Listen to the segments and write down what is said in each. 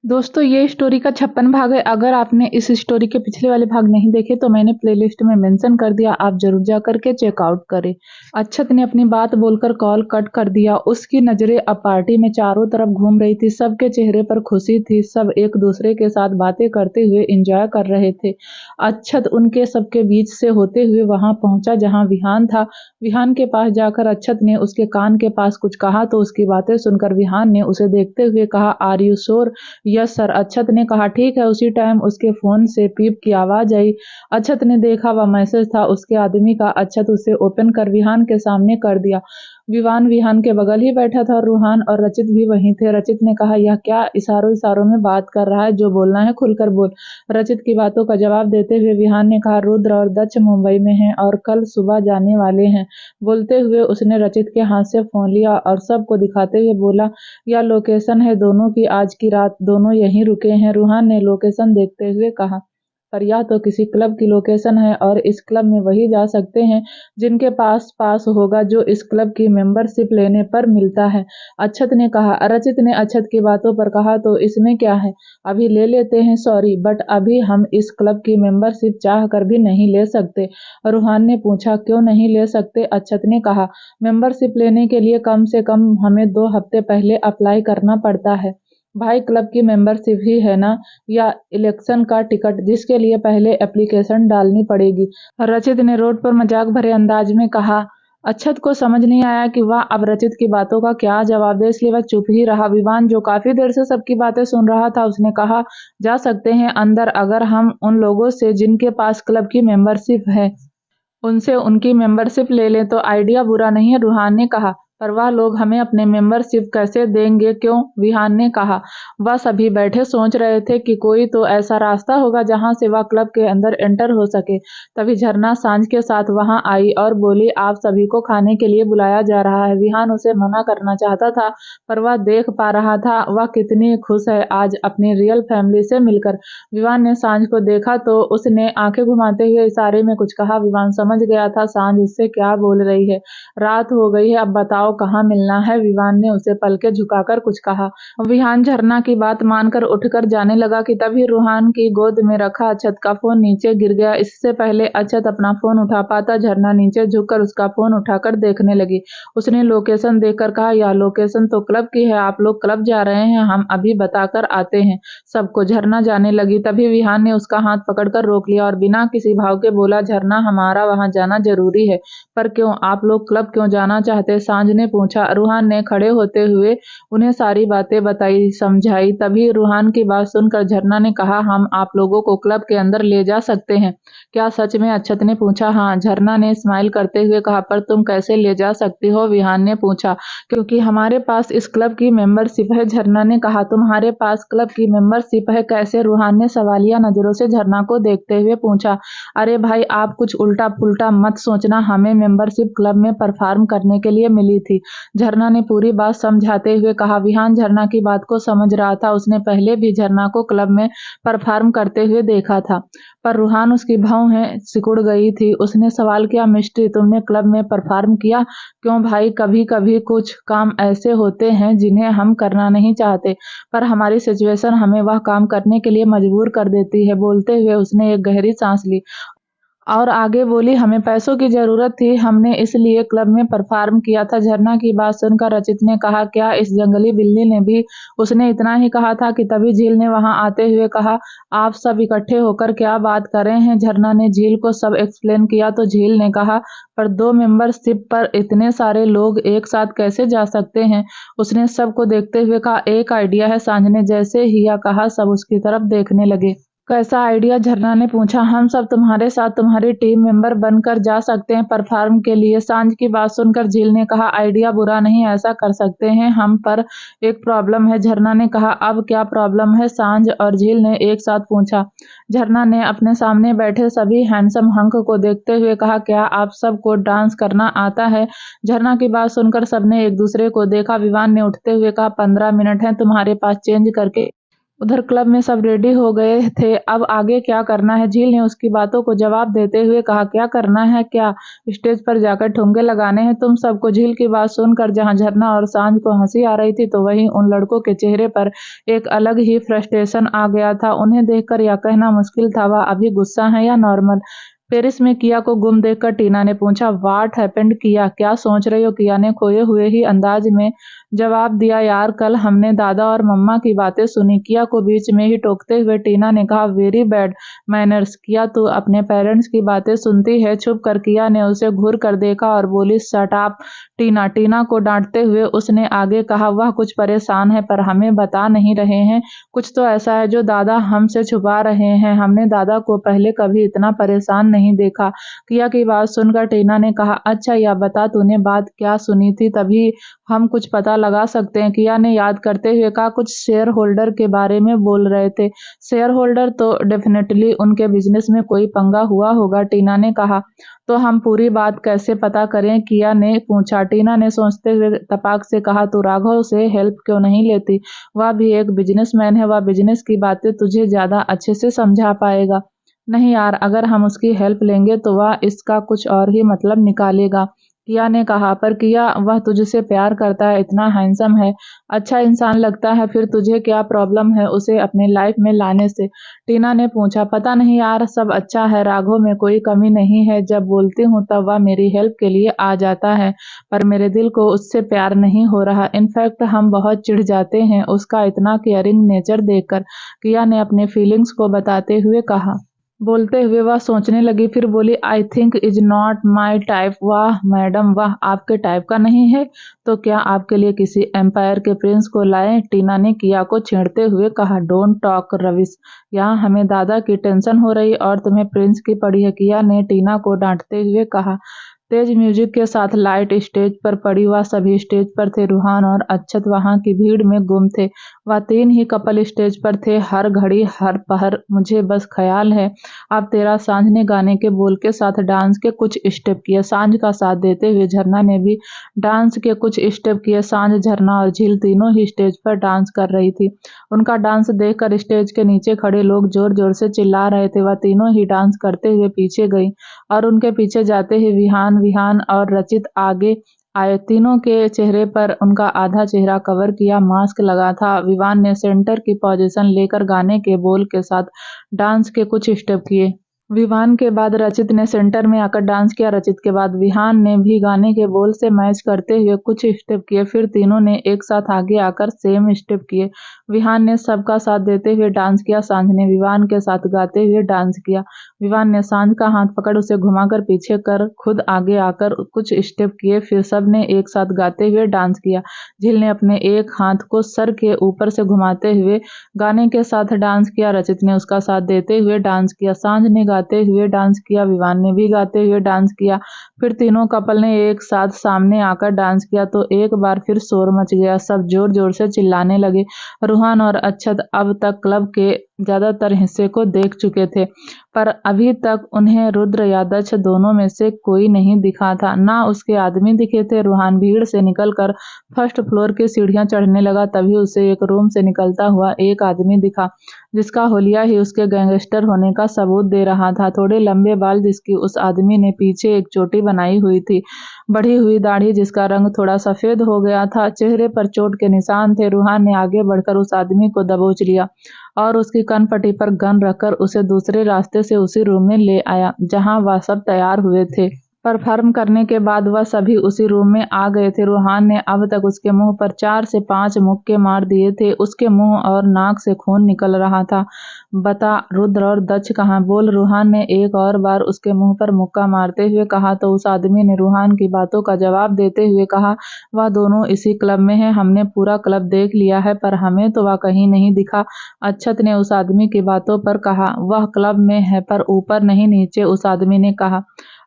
दोस्तों ये स्टोरी का 56 भाग है। अगर आपने इस स्टोरी के पिछले वाले भाग नहीं देखे तो मैंने प्लेलिस्ट में मेंशन कर दिया, आप जरूर जा करके चेकआउट करें। अक्षत ने अपनी बात बोलकर कॉल कट कर दिया। उसकी नजरें अब पार्टी में चारों तरफ घूम रही थी। सबके चेहरे पर खुशी थी, सब एक दूसरे के साथ बातें करते हुए एंजॉय कर रहे थे। अक्षत उनके सबके बीच से होते हुए वहां पहुंचा जहां विहान था। विहान के पास जाकर अक्षत ने उसके कान के पास कुछ कहा तो उसकी बातें सुनकर विहान ने उसे देखते हुए कहा, are you sure? Yes sir, Akshat ने कहा। ठीक है। उसी टाइम उसके फोन से पीप की आवाज आई। अक्षत ने देखा वह मैसेज था उसके आदमी का। अक्षत उसे ओपन कर विहान के सामने कर दिया। विवान विहान के बगल ही बैठा था। रूहान और रचित भी वहीं थे। रचित ने कहा, यह क्या इशारों इशारों में बात कर रहा है? जो बोलना है खुलकर बोल। रचित की बातों का जवाब देते हुए विहान ने कहा, रुद्र और दक्ष मुंबई में हैं और कल सुबह जाने वाले हैं। बोलते हुए उसने रचित के हाथ से फोन लिया और सबको दिखाते हुए बोला, यह लोकेशन है दोनों की, आज की रात दोनों यहीं रुके हैं। रूहान ने लोकेशन देखते हुए कहा, पर यह तो किसी क्लब की लोकेशन है और इस क्लब में वही जा सकते हैं जिनके पास होगा जो इस क्लब की मेंबरशिप लेने पर मिलता है। अक्षत ने कहा। रचित ने अक्षत की बातों पर कहा, तो इसमें क्या है, अभी ले लेते हैं। सॉरी बट अभी हम इस क्लब की मेंबरशिप चाह कर भी नहीं ले सकते। रूहान ने पूछा, क्यों नहीं ले सकते? अक्षत ने कहा, मेंबरशिप लेने के लिए कम से कम हमें 2 हफ्ते पहले अप्लाई करना पड़ता है। भाई क्लब की मेंबरशिप ही है ना, या इलेक्शन का टिकट जिसके लिए पहले एप्लीकेशन डालनी पड़ेगी? रचित ने रोड पर मजाक भरे अंदाज में कहा। अक्षत को समझ नहीं आया कि वह अब रचित की बातों का क्या जवाब दे, इसलिए वह चुप ही रहा। विवान जो काफी देर से सबकी बातें सुन रहा था उसने कहा, जा सकते हैं अंदर अगर हम उन लोगों से जिनके पास क्लब की मेंबरशिप है उनसे उनकी मेंबरशिप ले लें तो आइडिया बुरा नहीं है। रूहान ने कहा, पर वह लोग हमें अपने मेंबरशिप कैसे देंगे? क्यों? विहान ने कहा। वह सभी बैठे सोच रहे थे कि कोई तो ऐसा रास्ता होगा जहां से वह क्लब के अंदर एंटर हो सके। तभी झरना सांझ के साथ वहां आई और बोली, आप सभी को खाने के लिए बुलाया जा रहा है। विहान उसे मना करना चाहता था पर वह देख पा रहा था वह कितनी खुश है आज अपनी रियल फैमिली से मिलकर। विवान ने सांझ को देखा तो उसने आंखें घुमाते हुए इशारे में कुछ कहा। विवान समझ गया था सांझ उससे क्या बोल रही है। रात हो गई है, अब बताओ कहाँ मिलना है? विवान ने उसे पलके झुकाकर कुछ कहा। विहान झरना की बात मानकर उठकर जाने लगा कि तभी रूहान की गोद में रखा अक्षत का फोन नीचे गिर गया। इससे पहले अक्षत अपना फोन उठा पाता झरना नीचे झुककर उसका फोन उठाकर देखने लगी। उसने लोकेशन देखकर कहा, यह लोकेशन तो क्लब की है, आप लोग क्लब जा रहे हैं, हम अभी बताकर आते हैं सबको। झरना जाने लगी तभी विहान ने उसका हाथ पकड़कर रोक लिया और बिना किसी भाव के बोला, झरना हमारा वहां जाना जरूरी है। पर क्यों? आप लोग क्लब क्यों जाना चाहते? सांझ ने पूछा। रूहान ने खड़े होते हुए उन्हें सारी बातें बताई समझाई। तभी रूहान की बात सुनकर झरना ने कहा, हम आप लोगों को क्लब के अंदर ले जा सकते हैं क्या? सच में? अक्षत ने पूछा। हाँ, झरना ने स्माइल करते हुए कहा। पर तुम कैसे ले जा सकती हो? विहान ने पूछा। क्योंकि हमारे पास इस क्लब की मेंबरशिप है, झरना ने कहा। तुम्हारे पास क्लब की मेंबरशिप है? कैसे? रूहान ने सवालिया नजरों से झरना को देखते हुए पूछा। अरे भाई, आप कुछ उल्टा पुल्टा मत सोचना, हमें मेंबरशिप क्लब में परफॉर्म करने के लिए मिली थी, झरना ने पूरी बात समझाते हुए कहा। विहान झरना की बात को समझ रहा था। उसने पहले भी झरना को क्लब में परफॉर्म करते हुए देखा था, पर रूहान उसकी भौहें सिकुड़ गई थी। उसने सवाल किया, मिस्ट्री, तुमने क्लब में परफॉर्म किया? क्यों भाई, कभी कभी कुछ काम ऐसे होते हैं जिन्हें हम करना नहीं चाहते, पर हमारी सिचुएशन हमें वह काम करने के लिए मजबूर कर देती है। बोलते हुए उसने एक गहरी सांस ली और आगे बोली, हमें पैसों की जरूरत थी, हमने इसलिए क्लब में परफॉर्म किया था। झरना की बात सुनकर रचित ने कहा, क्या इस जंगली बिल्ली ने भी? उसने इतना ही कहा था कि तभी झील ने वहां आते हुए कहा, आप सब इकट्ठे होकर क्या बात कर रहे हैं? झरना ने झील को सब एक्सप्लेन किया तो झील ने कहा, पर 2 मेंबरशिप पर इतने सारे लोग एक साथ कैसे जा सकते हैं? उसने सबको देखते हुए कहा, एक आइडिया है। सांझ ने जैसे ही यह कहा सब उसकी तरफ देखने लगे। कैसा आइडिया? झरना ने पूछा। हम सब तुम्हारे साथ तुम्हारी टीम मेंबर बनकर जा सकते हैं परफॉर्म के लिए। सांझ की बात सुनकर झील ने कहा, आइडिया बुरा नहीं, ऐसा कर सकते हैं हम, पर एक प्रॉब्लम है। झरना ने कहा, अब क्या प्रॉब्लम है? सांझ और झील ने एक साथ पूछा। झरना ने अपने सामने बैठे सभी हैंडसम हंक को देखते हुए कहा, क्या आप सबको डांस करना आता है? झरना की बात सुनकर सबने एक दूसरे को देखा। विवान ने उठते हुए कहा, 15 मिनट है तुम्हारे पास चेंज करके उधर क्लब में सब रेडी हो गए थे। अब आगे क्या करना है? झील ने उसकी बातों को जवाब देते हुए कहा, क्या करना है क्या? स्टेज पर जाकर ठुमके लगाने हैं तुम सबको? झील की बात सुनकर जहां झरना और सांझ को हंसी आ रही थी, तो वहीं उन लड़कों के चेहरे पर एक अलग ही फ्रस्ट्रेशन आ गया था। उन्हें देखकर यह कहना मुश्किल था, वह अभी गुस्सा है या नॉर्मल। पेरिस में किया को गुम देखकर टीना ने पूछा, व्हाट हैपेंड किया? क्या सोच रही हो? किया ने खोए हुए ही अंदाज में जवाब दिया, यार कल हमने दादा और मम्मा की बातें सुनी। किया को बीच में ही टोकते हुए टीना ने कहा, वेरी बैड मैनर्स। किया तू अपने पेरेंट्स की बातें सुनती है? चुप कर। किया ने उसे घूर कर देखा और बोली, शट अप टीना। टीना को डांटते हुए उसने आगे कहा, वह कुछ परेशान है पर हमें बता नहीं रहे हैं। कुछ तो ऐसा है जो दादा हमसे छुपा रहे हैं। हमने दादा को पहले कभी इतना परेशान नहीं देखा। किया की बात सुनकर टीना ने कहा, अच्छा यह बता तूने बात क्या सुनी थी, तभी हम कुछ पता लगा सकते हैं। किया ने याद करते हुए कहा, कुछ शेयर होल्डर के बारे में बोल रहे थे। Share holder? तो डेफिनेटली उनके बिजनेस में कोई पंगा हुआ होगा, टीना ने कहा। तो हम पूरी बात कैसे पता करें? किया ने पूछा। टीना ने सोचते हुए तपाक से कहा, तू राघव से हेल्प क्यों नहीं लेती? वह भी एक बिजनेसमैन है, वह बिजनेस की बातें तुझे ज्यादा अच्छे से समझा पाएगा। नहीं यार, अगर हम उसकी हेल्प लेंगे तो वह इसका कुछ और ही मतलब निकालेगा, किया ने कहा। पर किया, वह तुझसे प्यार करता है, इतना हैंडसम है, अच्छा इंसान लगता है, फिर तुझे क्या प्रॉब्लम है उसे अपने लाइफ में लाने से? टीना ने पूछा। पता नहीं यार, सब अच्छा है, राघव में कोई कमी नहीं है, जब बोलती हूँ तब वह मेरी हेल्प के लिए आ जाता है, पर मेरे दिल को उससे प्यार नहीं हो रहा। इनफैक्ट हम बहुत चिढ़ जाते हैं उसका इतना केयरिंग नेचर देखकर, किया ने अपने फीलिंग्स को बताते हुए कहा। बोलते हुए वह सोचने लगी, फिर बोली, I think is not my type. वाह मैडम वाह, आपके टाइप का नहीं है तो क्या आपके लिए किसी एम्पायर के प्रिंस को लाएं? टीना ने किया को छेड़ते हुए कहा। डोंट टॉक रविश, यहाँ हमें दादा की टेंशन हो रही और तुम्हें प्रिंस की पड़ी है, किया ने टीना को डांटते हुए कहा। तेज म्यूजिक के साथ लाइट स्टेज पर पड़ी, वह सभी स्टेज पर थे। रूहान और अक्षत वहां की भीड़ में गुम थे। वह तीन ही कपल स्टेज पर थे, हर घड़ी हर पहर। मुझे बस ख्याल है अब तेरा। सांझ ने गाने के बोल के साथ डांस के कुछ स्टेप किए। सांझ का साथ देते हुए झरना ने भी डांस के कुछ स्टेप किए। सांझ, झरना और झील तीनों ही स्टेज पर डांस कर रही थी। उनका डांस देखकर स्टेज के नीचे खड़े लोग जोर जोर से चिल्ला रहे थे। वह तीनों ही डांस करते हुए पीछे गई और उनके पीछे जाते ही विहान विहान और रचित आगे आए। तीनों के चेहरे पर उनका आधा चेहरा कवर किया मास्क लगा था। विवान ने सेंटर की पोजीशन लेकर गाने के बोल के साथ डांस के कुछ स्टेप किए। विवान के बाद रचित ने सेंटर में आकर डांस किया। रचित के बाद विहान ने भी गाने के बोल से मैच करते हुए कुछ स्टेप किए। फिर तीनों ने एक साथ आगे आकर सेम स्टेप किए। विहान ने सबका साथ देते हुए डांस किया। सांझ ने विवान के साथ गाते हुए डांस किया। विवान ने सांझ का हाथ पकड़ उसे घुमाकर पीछे कर खुद आगे आकर कुछ स्टेप किए। फिर सब ने एक साथ गाते हुए डांस किया। झील ने अपने एक हाथ को सर के ऊपर से घुमाते हुए गाने के साथ डांस किया। रचित ने उसका साथ देते हुए डांस किया। सांझ ने गाते हुए डांस किया। विवान ने भी गाते हुए डांस किया। फिर तीनों कपल ने एक साथ सामने आकर डांस किया तो एक बार फिर शोर मच गया। सब जोर जोर से चिल्लाने लगे। रूहान और अक्षत अब तक क्लब के ज्यादातर हिस्से को देख चुके थे, पर अभी तक उन्हें रुद्र या दक्ष दोनों में से कोई नहीं दिखा था, ना उसके आदमी दिखे थे। रूहान भीड़ से निकलकर फर्स्ट फ्लोर की सीढ़ियां चढ़ने लगा, तभी उसे एक रूम से निकलता हुआ एक आदमी दिखा, जिसका होलिया ही उसके गैंगस्टर होने का सबूत दे रहा था। थोड़े लंबे बाल जिसकी उस आदमी ने पीछे एक चोटी बनाई हुई थी, बढ़ी हुई दाढ़ी जिसका रंग थोड़ा सफेद हो गया था, चेहरे पर चोट के निशान थे। रूहान ने आगे बढ़कर उस आदमी को दबोच लिया और उसकी कनपट्टी पर गन रखकर उसे दूसरे रास्ते से उसी रूम में ले आया जहां वह सब तैयार हुए थे। परफॉर्म करने के बाद वह सभी उसी रूम में आ गए थे। रूहान ने अब तक उसके मुंह पर 4 से 5 मुक्के मार दिए थे। उसके मुंह और नाक से खून निकल रहा था। बता रुद्र और दक्ष कहाँ? बोल, रूहान ने एक और बार उसके मुंह पर मुक्का मारते हुए कहा तो उस आदमी ने रूहान की बातों का जवाब देते हुए कहा, वह दोनों इसी क्लब में है, हमने पूरा क्लब देख लिया है पर हमें तो वह कहीं नहीं दिखा। अक्षत ने उस आदमी की बातों पर कहा, वह क्लब में है पर ऊपर नहीं नीचे, उस आदमी ने कहा।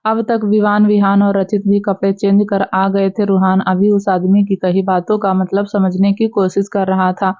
अब तक विवान, विहान और रचित भी कपड़े चेंज कर आ गए थे। रूहान अभी उस आदमी की कही बातों का मतलब समझने की कोशिश कर रहा था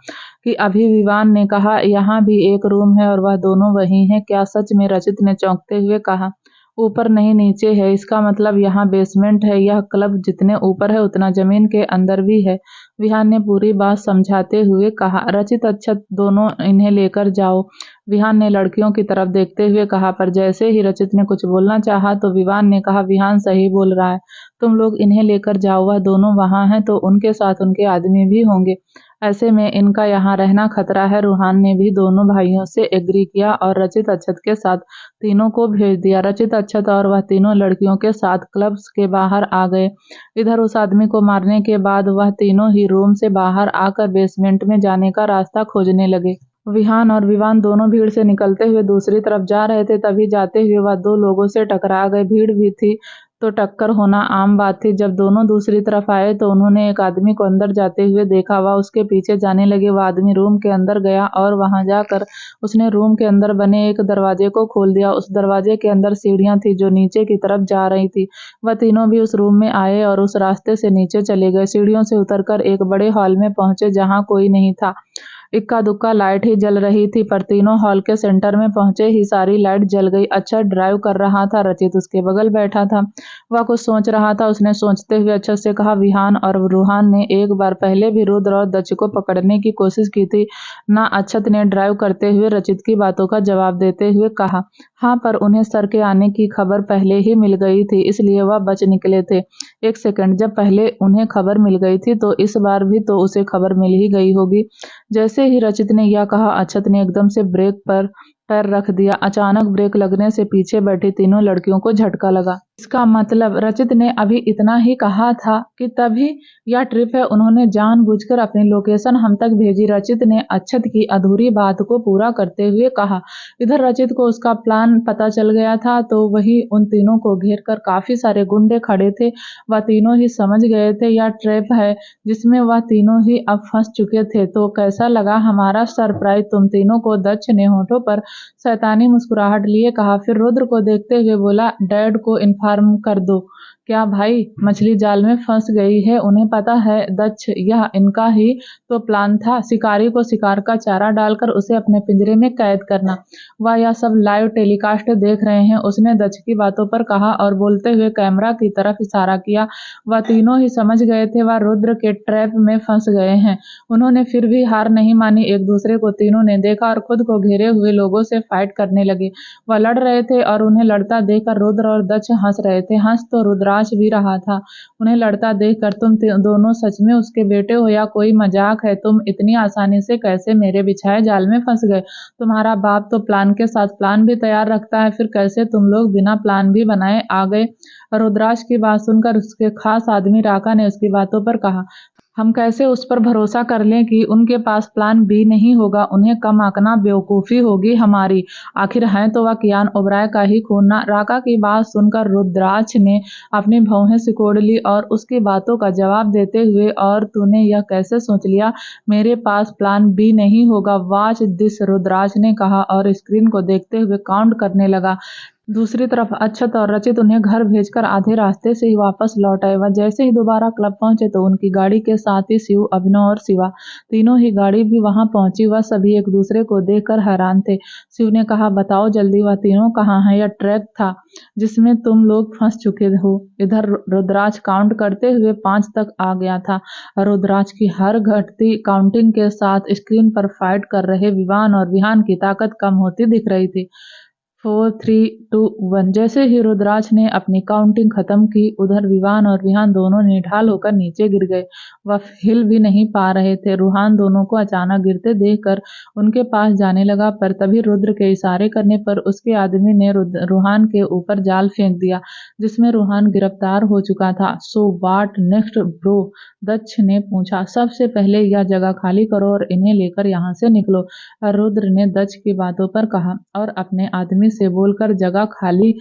कि अभी विवान ने कहा यहाँ भी एक रूम है और वह दोनों वही हैं, क्या सच में? रचित ने चौंकते हुए कहा। ऊपर नहीं नीचे है, इसका मतलब यहाँ बेसमेंट है। यह क्लब जितने ऊपर है उतना जमीन के अंदर भी है। विहान ने पूरी बात समझाते हुए कहा। रचित अक्षत दोनों इन्हें लेकर जाओ, विहान ने लड़कियों की तरफ देखते हुए कहा। पर जैसे ही रचित ने कुछ बोलना चाहा तो विवान ने कहा, विहान सही बोल रहा है, तुम लोग इन्हें लेकर जाओ, वह दोनों वहां हैं तो उनके साथ उनके आदमी भी होंगे, ऐसे में इनका यहाँ रहना खतरा है। रूहान ने भी दोनों भाइयों से एग्री किया और रचित अक्षत के साथ तीनों को भेज दिया। रचित अक्षत और वह तीनों लड़कियों के साथ क्लब्स के बाहर आ गए। इधर उस आदमी को मारने के बाद वह तीनों ही रूम से बाहर आकर बेसमेंट में जाने का रास्ता खोजने लगे। विहान और विवान दोनों भीड़ से निकलते हुए दूसरी तरफ जा रहे थे, तभी जाते हुए वह दो लोगों से टकरा गए। भीड़ भी थी तो टक्कर होना आम बात थी। जब दोनों दूसरी तरफ आए तो उन्होंने एक आदमी को अंदर जाते हुए देखा। वह उसके पीछे जाने लगे। वह आदमी रूम के अंदर गया और वहां जाकर उसने रूम के अंदर बने एक दरवाजे को खोल दिया। उस दरवाजे के अंदर सीढ़ियां थी जो नीचे की तरफ जा रही थी। वह तीनों भी उस रूम में आए और उस रास्ते से नीचे चले गए। सीढ़ियों से उतरकर एक बड़े हॉल में पहुंचे जहां कोई नहीं था। इक्का दुक्का लाइट ही जल रही थी, पर तीनों हॉल के सेंटर में पहुंचे ही सारी लाइट जल गई। अच्छा ड्राइव कर रहा था रचित उसके बगल बैठा था। वह कुछ सोच रहा था। उसने सोचते हुए अच्छा से कहा, विहान और रूहान ने एक बार पहले भी रुद्र और दक्ष को पकड़ने की कोशिश की थी ना। अक्षत ने ड्राइव करते हुए रचित की बातों का जवाब देते हुए कहा, हाँ, पर उन्हें सर के आने की खबर पहले ही मिल गई थी, इसलिए वह बच निकले थे। एक सेकंड, जब पहले उन्हें खबर मिल गई थी तो इस बार भी तो उसे खबर मिल ही गई होगी। जैसे ही रचित ने यह कहा, अक्षत ने एकदम से ब्रेक पर पैर रख दिया। अचानक ब्रेक लगने से पीछे बैठी तीनों लड़कियों को झटका लगा। इसका मतलब रचित ने अभी इतना ही कहा था कि तभी यह ट्रिप है। उन्होंने जानबूझकर अपनी लोकेशन हम तक भेजी। रचित ने अक्षत की अधूरी बात को पूरा करते हुए कहा। इधर रचित को उसका प्लान पता चल गया था तो वही उन तीनों को घेर कर काफी सारे गुंडे खड़े थे। वह तीनों ही समझ गए थे यह ट्रैप है जिसमें वह तीनों ही अब फंस चुके थे। तो कैसा लगा हमारा सरप्राइज तुम तीनों को? दक्ष ने होठों पर शैतानी मुस्कुराहट लिए कहा। फिर रुद्र को देखते हुए बोला, डैड को इन्फॉर्म कर दो। क्या भाई, मछली जाल में फंस गई है, उन्हें पता है। दक्ष, यह इनका ही तो प्लान था, शिकारी को शिकार का चारा डालकर उसे अपने पिंजरे में कैद करना। वह यह सब लाइव टेलीकास्ट देख रहे हैं, उसने दक्ष की बातों पर कहा और बोलते हुए कैमरा की तरफ इशारा किया। वह तीनों ही समझ गए थे वह रुद्र के ट्रैप में फंस गए हैं। उन्होंने फिर भी हार नहीं मानी। एक दूसरे को तीनों ने देखा और खुद को घेरे हुए लोगों से फाइट करने लगे। वह लड़ रहे थे और उन्हें लड़ता देखकर रुद्र और दक्ष हंस रहे थे। हंस तो रुद्राक्ष भी रहा था उन्हें लड़ता देखकर। तुम दोनों सच में उसके बेटे हो या कोई मजाक है? तुम इतनी आसानी से कैसे मेरे बिछाए जाल में फंस गए? तुम्हारा बाप तो प्लान के साथ प्लान भी तैयार रखता है, फिर कैसे तुम लोग बिना प्लान भी बनाए आ गए? रुद्राक्ष की बात सुनकर उसके खास आदमी राका ने उसकी बातों पर कहा, हम कैसे उस पर भरोसा कर लें कि उनके पास प्लान बी नहीं होगा? उन्हें कम आंकना बेवकूफ़ी होगी हमारी। आखिर हैं तो वह कियान ओबराय का ही खून ना। राका की बात सुनकर रुद्राक्ष ने अपनी भौहें सिकोड़ ली और उसकी बातों का जवाब देते हुए, और तूने यह कैसे सोच लिया मेरे पास प्लान बी नहीं होगा? वॉच दिस, रुद्राक्ष ने कहा और स्क्रीन को देखते हुए काउंट करने लगा। दूसरी तरफ अक्षत और रचित उन्हें घर भेजकर आधे रास्ते से ही वापस लौट आए। वह जैसे ही दोबारा क्लब पहुंचे तो उनकी गाड़ी के साथ ही शिव, अभिनव और शिवा तीनों ही गाड़ी भी वहां पहुंची। वह सभी एक दूसरे को देखकर हैरान थे। शिव ने कहा, बताओ जल्दी, वह तीनों कहाँ हैं? यह ट्रैक था जिसमें तुम लोग फंस चुके हो। इधर रुद्राक्ष काउंट करते हुए 5 तक आ गया था। रुद्राक्ष की हर घटती काउंटिंग के साथ स्क्रीन पर फाइट कर रहे विवान और विहान की ताकत कम होती दिख रही थी। 4, 3, 2, 1 जैसे ही रुद्राक्ष ने अपनी काउंटिंग खत्म की, उधर विवान और विहान दोनों निढाल होकर नीचे गिर गए। वह हिल भी नहीं पा रहे थे। रूहान दोनों को अचानक गिरते देखकर उनके पास जाने लगा, पर तभी रुद्र के इशारे करने पर उसके आदमी ने रूहान के ऊपर जाल फेंक दिया जिसमें रूहान गिरफ्तार हो चुका था। So what next bro? Daksh ने पूछा। सबसे पहले यह जगह खाली करो और इन्हें लेकर यहाँ से निकलो, रुद्र ने दक्ष की बातों पर कहा और अपने आदमी से बोलकर जगह खाली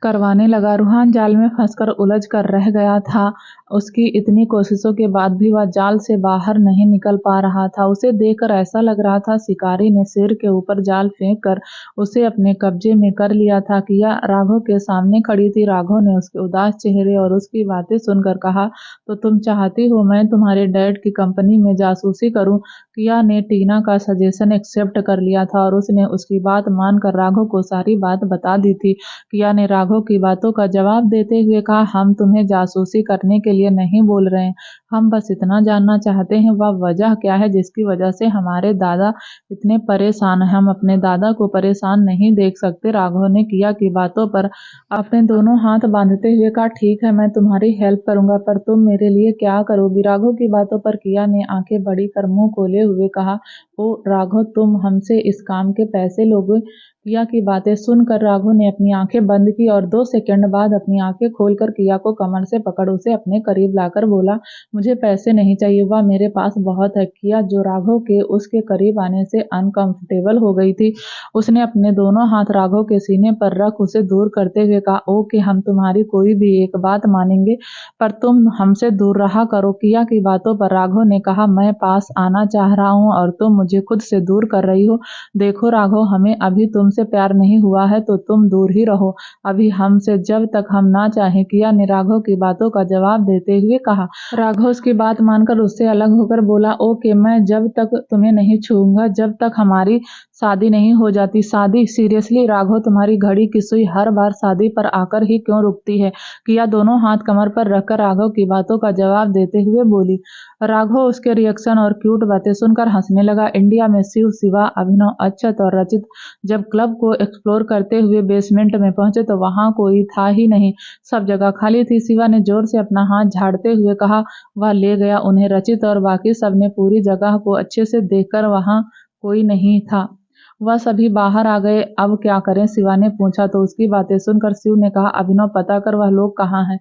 करवाने लगा। रूहान जाल में फंसकर उलझ कर रह गया था। उसकी इतनी कोशिशों के बाद भी वह जाल से बाहर नहीं निकल पा रहा था। उसे देखकर ऐसा लग रहा था शिकारी ने सिर के ऊपर जाल फेंक कर उसे अपने कब्जे में कर लिया था। किया राघव के सामने खड़ी थी। राघव ने उसके उदास चेहरे और उसकी बातें सुनकर कहा, तो तुम चाहती हो मैं तुम्हारे डैड की कंपनी में जासूसी करूं? किया ने टीना का सजेशन एक्सेप्ट कर लिया था और उसने उसकी बात मानकर राघव को सारी बात बता दी थी। किया ने राघव की बातों का जवाब देते हुए कहा, हम तुम्हें जासूसी करने के लिए नहीं बोल रहे हैं, हम बस इतना जानना चाहते हैं वह वजह क्या है जिसकी वजह से हमारे दादा इतने परेशान हैं। हम अपने दादा को परेशान नहीं देख सकते। राघव ने किया की बातों पर अपने दोनों हाथ बांधते हुए कहा, ठीक है, मैं तुम्हारी हेल्प करूंगा, पर तुम मेरे लिए क्या करोगी? राघव की बातों पर किया ने आंखें बड़ी कर मुंह खोले हुए कहा, ओ राघव, तुम हमसे इस काम के पैसे लोगे? किया की बातें सुनकर राघव ने अपनी आंखें बंद की और 2 सेकंड बाद अपनी आंखें खोलकर किया को कमर से पकड़ उसे अपने करीब लाकर बोला, मुझे पैसे नहीं चाहिए, वह मेरे पास बहुत है। किया, जो राघव के उसके करीब आने से अनकंफर्टेबल हो गई थी, उसने अपने दोनों हाथ राघव के सीने पर रख उसे दूर करते हुए कहा, ओके, हम तुम्हारी कोई भी एक बात मानेंगे, पर तुम हमसे दूर रहा करो। किया की बातों पर राघव ने कहा, मैं पास आना चाह रहा हूँ और तुम मुझे खुद से दूर कर रही हो। देखो राघव, हमें अभी तुमसे प्यार नहीं हुआ है तो तुम दूर ही रहो, अभी हमसे जब तक हम ना चाहें। किया ने राघव की बातों का जवाब देते हुए कहा। राघव उसकी बात मानकर उससे अलग होकर बोला, ओके, मैं जब तक तुम्हें नहीं छूऊंगा जब तक हमारी शादी नहीं हो जाती। शादी? सीरियसली राघव, तुम्हारी घड़ी की सुई हर बार शादी पर आकर ही क्यों रुकती है? किया दोनों हाथ कमर पर रखकर राघव की बातों का जवाब देते हुए बोली। राघव उसके रिएक्शन और क्यूट बातें सुनकर हंसने लगा। इंडिया में शिव, शिवा, अभिनव, अक्षत और रचित जब क्लब को एक्सप्लोर करते हुए बेसमेंट में पहुंचे तो वहां कोई था ही नहीं, सब जगह खाली थी। शिवा ने जोर से अपना हाथ झाड़ते हुए कहा, वह ले गया उन्हें। रचित और बाकी सब ने पूरी जगह को अच्छे से देखकर वहां कोई नहीं था, वह सभी बाहर आ गए। अब क्या करें? शिवा ने पूछा तो उसकी बातें सुनकर शिव ने कहा, अभिनव, पता कर वह लोग कहाँ हैं।